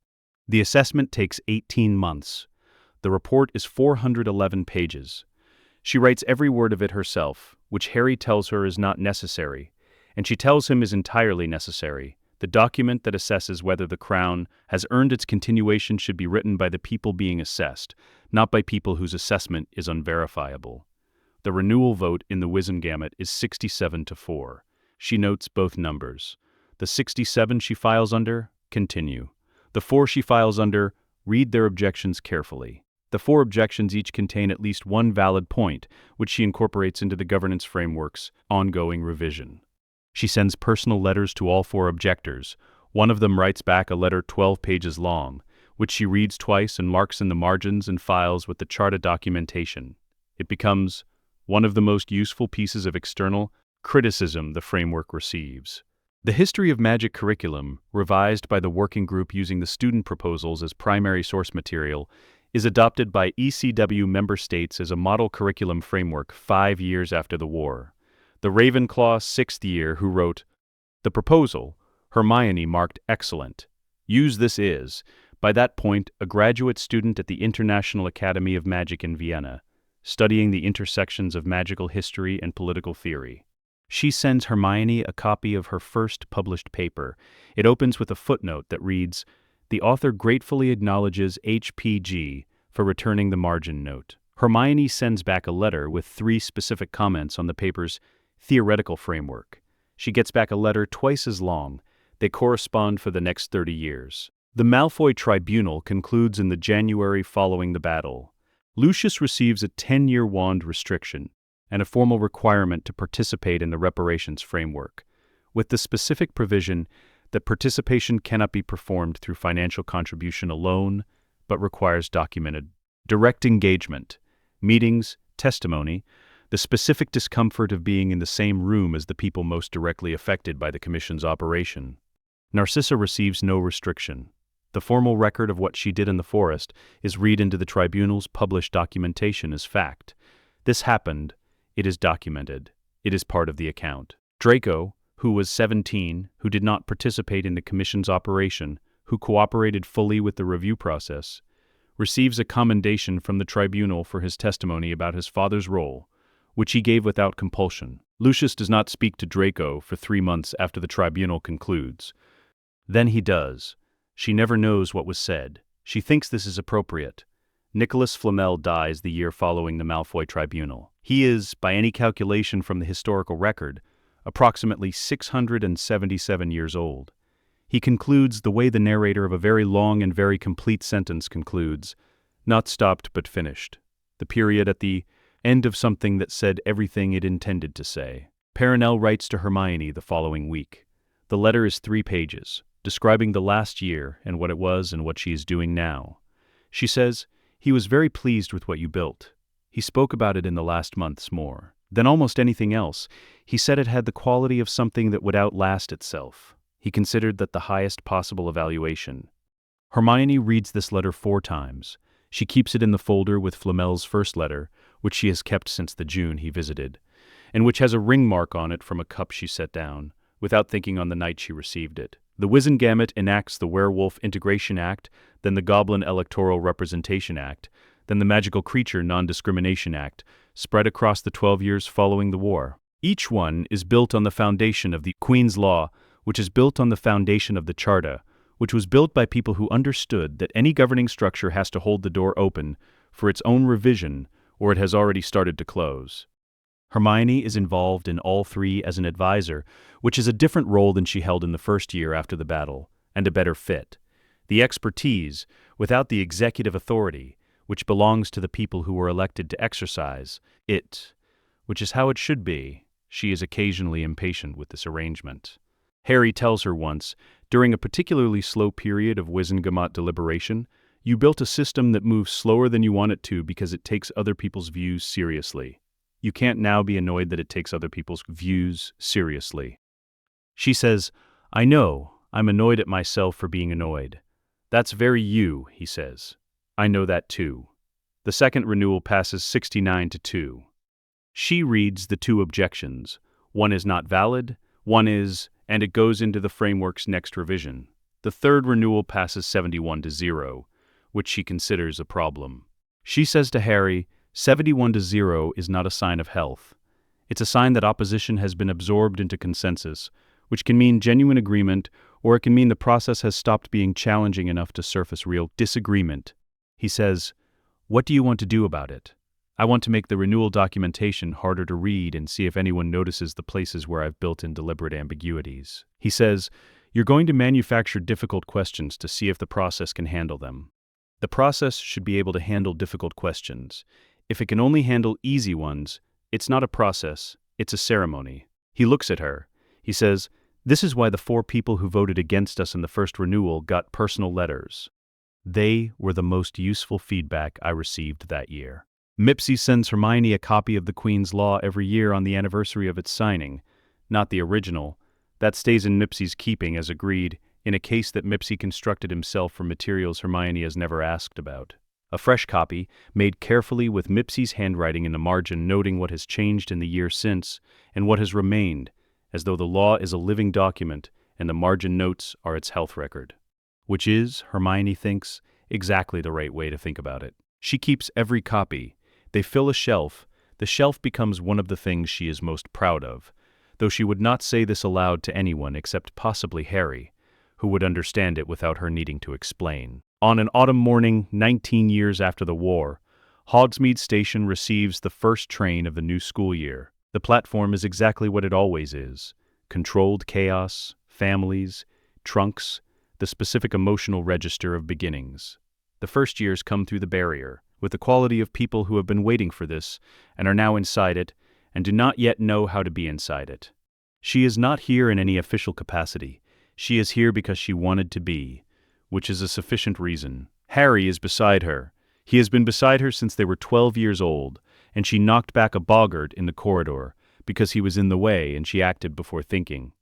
The assessment takes 18 months. The report is 411 pages. She writes every word of it herself, which Harry tells her is not necessary, and she tells him is entirely necessary. The document that assesses whether the Crown has earned its continuation should be written by the people being assessed, not by people whose assessment is unverifiable. The renewal vote in the Wizengamot is 67-4. She notes both numbers. The 67 she files under, continue. The 4 she files under, read their objections carefully. The 4 objections each contain at least one valid point, which she incorporates into the governance framework's ongoing revision. She sends personal letters to all 4 objectors. One of them writes back a letter 12 pages long, which she reads twice and marks in the margins and files with the charta documentation. It becomes one of the most useful pieces of external criticism the framework receives. The History of Magic curriculum, revised by the working group using the student proposals as primary source material, is adopted by ECW member states as a model curriculum framework 5 years after the war. The Ravenclaw 6th year who wrote, "The proposal, Hermione marked excellent. Use this is, by that point, a graduate student at the International Academy of Magic in Vienna, studying the intersections of magical history and political theory." She sends Hermione a copy of her first published paper. It opens with a footnote that reads, "The author gratefully acknowledges HPG for returning the margin note." Hermione sends back a letter with 3 specific comments on the paper's theoretical framework. She gets back a letter twice as long. They correspond for the next 30 years. The Malfoy tribunal concludes in the January following the battle. Lucius receives a 10-year wand restriction and a formal requirement to participate in the reparations framework, with the specific provision that participation cannot be performed through financial contribution alone, but requires documented direct engagement, meetings, testimony, the specific discomfort of being in the same room as the people most directly affected by the Commission's operation. Narcissa receives no restriction. The formal record of what she did in the forest is read into the tribunal's published documentation as fact. This happened. It is documented. It is part of the account. Draco, who was 17, who did not participate in the commission's operation, who cooperated fully with the review process, receives a commendation from the tribunal for his testimony about his father's role, which he gave without compulsion. Lucius does not speak to Draco for 3 months after the tribunal concludes. Then he does. She never knows what was said. She thinks this is appropriate. Nicholas Flamel dies the year following the Malfoy tribunal. He is, by any calculation from the historical record, approximately 677 years old. He concludes the way the narrator of a very long and very complete sentence concludes, not stopped but finished. The period at the end of something that said everything it intended to say. Perenelle writes to Hermione the following week. The letter is 3 pages, describing the last year and what it was and what she is doing now. She says, "He was very pleased with what you built. He spoke about it in the last months more than almost anything else. He said it had the quality of something that would outlast itself. He considered that the highest possible evaluation." Hermione reads this letter 4 times. She keeps it in the folder with Flamel's first letter, which she has kept since the June he visited, and which has a ring mark on it from a cup she set down, without thinking on the night she received it. The Wizengamot enacts the Werewolf Integration Act, then the Goblin Electoral Representation Act, then the Magical Creature Non-Discrimination Act, spread across the 12 years following the war. Each one is built on the foundation of the Queen's Law, which is built on the foundation of the Charter, which was built by people who understood that any governing structure has to hold the door open for its own revision, or it has already started to close. Hermione is involved in all 3 as an advisor, which is a different role than she held in the first year after the battle, and a better fit. The expertise, without the executive authority, which belongs to the people who were elected to exercise it, which is how it should be. She is occasionally impatient with this arrangement. Harry tells her once, during a particularly slow period of Wizengamot deliberation, "You built a system that moves slower than you want it to because it takes other people's views seriously. You can't now be annoyed that it takes other people's views seriously." She says, "I know, I'm annoyed at myself for being annoyed." "That's very you," he says. "I know that too." The second renewal passes 69-2. She reads the 2 objections. One is not valid, one is, and it goes into the framework's next revision. The third renewal passes 71-0, which she considers a problem. She says to Harry, 71-0 is not a sign of health. It's a sign that opposition has been absorbed into consensus, which can mean genuine agreement, or it can mean the process has stopped being challenging enough to surface real disagreement. He says, "What do you want to do about it?" "I want to make the renewal documentation harder to read and see if anyone notices the places where I've built in deliberate ambiguities." He says, "You're going to manufacture difficult questions to see if the process can handle them. The process should be able to handle difficult questions. If it can only handle easy ones, it's not a process, it's a ceremony." He looks at her. He says, "This is why the 4 people who voted against us in the first renewal got personal letters. They were the most useful feedback I received that year." Mipsy sends Hermione a copy of the Queen's Law every year on the anniversary of its signing, not the original. That stays in Mipsy's keeping as agreed, in a case that Mipsy constructed himself from materials Hermione has never asked about. A fresh copy, made carefully with Mipsy's handwriting in the margin noting what has changed in the year since, and what has remained, as though the law is a living document and the margin notes are its health record. Which is, Hermione thinks, exactly the right way to think about it. She keeps every copy. They fill a shelf. The shelf becomes one of the things she is most proud of, though she would not say this aloud to anyone except possibly Harry, who would understand it without her needing to explain. On an autumn morning, 19 years after the war, Hogsmeade Station receives the first train of the new school year. The platform is exactly what it always is: controlled chaos, families, trunks, the specific emotional register of beginnings. The first years come through the barrier, with the quality of people who have been waiting for this and are now inside it and do not yet know how to be inside it. She is not here in any official capacity. She is here because she wanted to be, which is a sufficient reason. Harry is beside her. He has been beside her since they were 12 years old, and she knocked back a boggart in the corridor because he was in the way and she acted before thinking,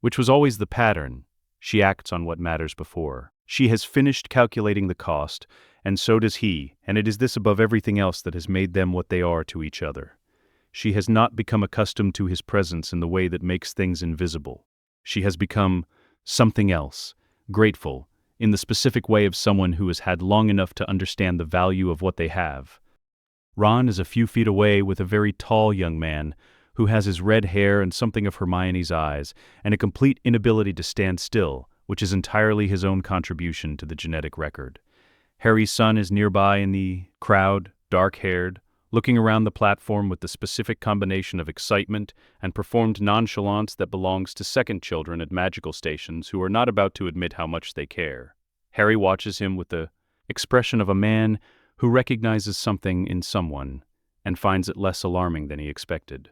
which was always the pattern. She acts on what matters before. She has finished calculating the cost, and so does he, and it is this above everything else that has made them what they are to each other. She has not become accustomed to his presence in the way that makes things invisible. She has become something else, grateful, in the specific way of someone who has had long enough to understand the value of what they have. Ron is a few feet away with a very tall young man who has his red hair and something of Hermione's eyes, and a complete inability to stand still, which is entirely his own contribution to the genetic record. Harry's son is nearby in the crowd, dark-haired, looking around the platform with the specific combination of excitement and performed nonchalance that belongs to second children at magical stations who are not about to admit how much they care. Harry watches him with the expression of a man who recognizes something in someone and finds it less alarming than he expected.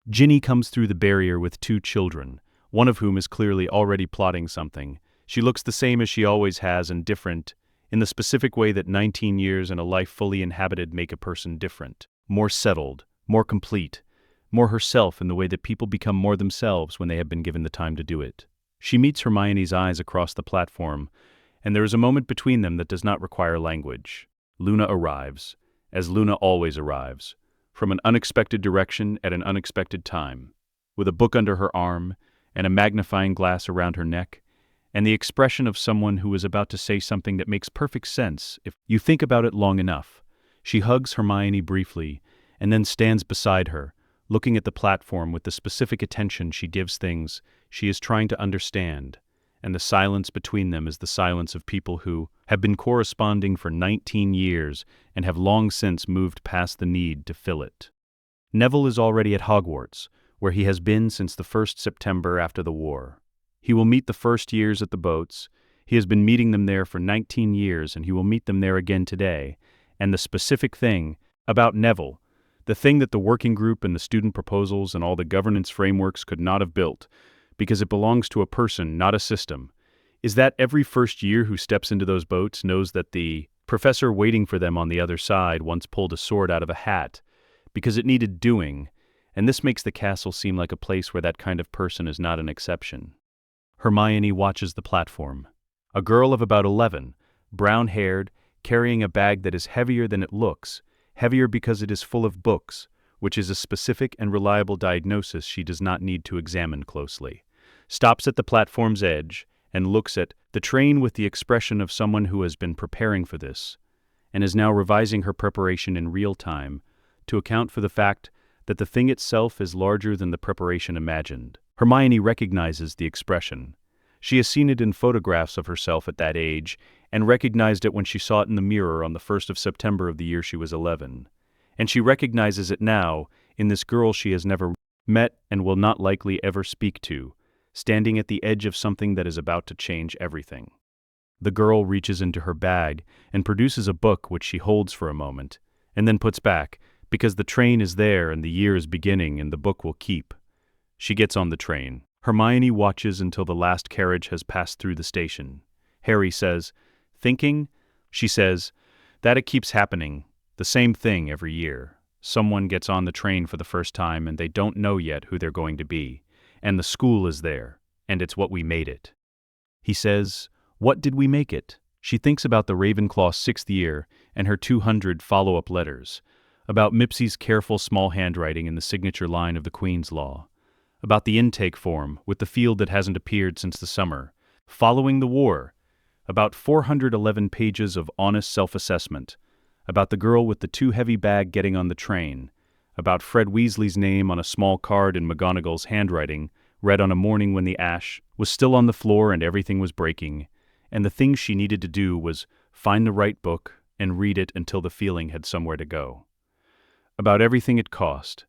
Ginny comes through the barrier with two children, one of whom is clearly already plotting something. She looks the same as she always has and different, in the specific way that 19 years and a life fully inhabited make a person different, more settled, more complete, more herself in the way that people become more themselves when they have been given the time to do it. She meets Hermione's eyes across the platform, and there is a moment between them that does not require language. Luna arrives, as Luna always arrives, from an unexpected direction at an unexpected time, with a book under her arm and a magnifying glass around her neck, and the expression of someone who is about to say something that makes perfect sense if you think about it long enough. She hugs Hermione briefly, and then stands beside her, looking at the platform with the specific attention she gives things she is trying to understand, and the silence between them is the silence of people who have been corresponding for 19 years and have long since moved past the need to fill it. Neville is already at Hogwarts, where he has been since the 1st September after the war. He will meet the first years at the boats. He has been meeting them there for 19 years, and he will meet them there again today. And the specific thing about Neville, the thing that the working group and the student proposals and all the governance frameworks could not have built, because it belongs to a person, not a system, is that every first year who steps into those boats knows that the professor waiting for them on the other side once pulled a sword out of a hat, because it needed doing, and this makes the castle seem like a place where that kind of person is not an exception. Hermione watches the platform. A girl of about 11, brown-haired, carrying a bag that is heavier than it looks, heavier because it is full of books, which is a specific and reliable diagnosis she does not need to examine closely, stops at the platform's edge and looks at the train with the expression of someone who has been preparing for this, and is now revising her preparation in real time to account for the fact that the thing itself is larger than the preparation imagined. Hermione recognizes the expression. She has seen it in photographs of herself at that age, and recognized it when she saw it in the mirror on the 1st of September of the year she was 11. And she recognizes it now in this girl she has never met and will not likely ever speak to, standing at the edge of something that is about to change everything. The girl reaches into her bag and produces a book which she holds for a moment, and then puts back, because the train is there and the year is beginning and the book will keep. She gets on the train. Hermione watches until the last carriage has passed through the station. Harry says, "Thinking?" She says, "That it keeps happening. The same thing every year. Someone gets on the train for the first time and they don't know yet who they're going to be. And the school is there, and it's what we made it." He says, "What did we make it?" She thinks about the Ravenclaw's 6th year and her 200 follow-up letters, about Mipsy's careful small handwriting in the signature line of the Queen's Law, about the intake form with the field that hasn't appeared since the summer, following the war, about 411 pages of honest self-assessment, about the girl with the too heavy bag getting on the train, about Fred Weasley's name on a small card in McGonagall's handwriting, read on a morning when the ash was still on the floor and everything was breaking, and the thing she needed to do was find the right book and read it until the feeling had somewhere to go. About everything it cost,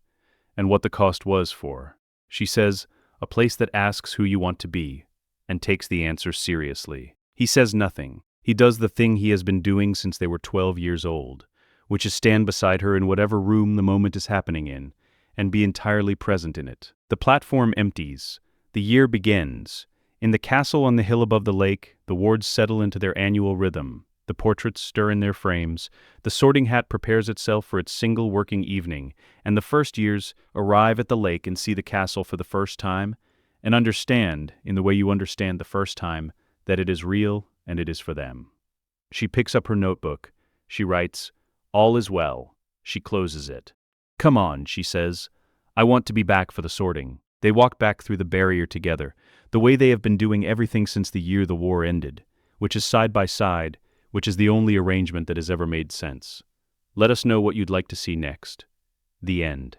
and what the cost was for. She says, "A place that asks who you want to be, and takes the answer seriously." He says nothing. He does the thing he has been doing since they were 12 years old, which is stand beside her in whatever room the moment is happening in, and be entirely present in it. The platform empties. The year begins. In the castle on the hill above the lake, the wards settle into their annual rhythm. The portraits stir in their frames, the sorting hat prepares itself for its single working evening, and the first years arrive at the lake and see the castle for the first time, and understand, in the way you understand the first time, that it is real and it is for them. She picks up her notebook. She writes, "All is well." She closes it. "Come on," she says. "I want to be back for the sorting." They walk back through the barrier together, the way they have been doing everything since the year the war ended, which is side by side, which is the only arrangement that has ever made sense. Let us know what you'd like to see next. The end.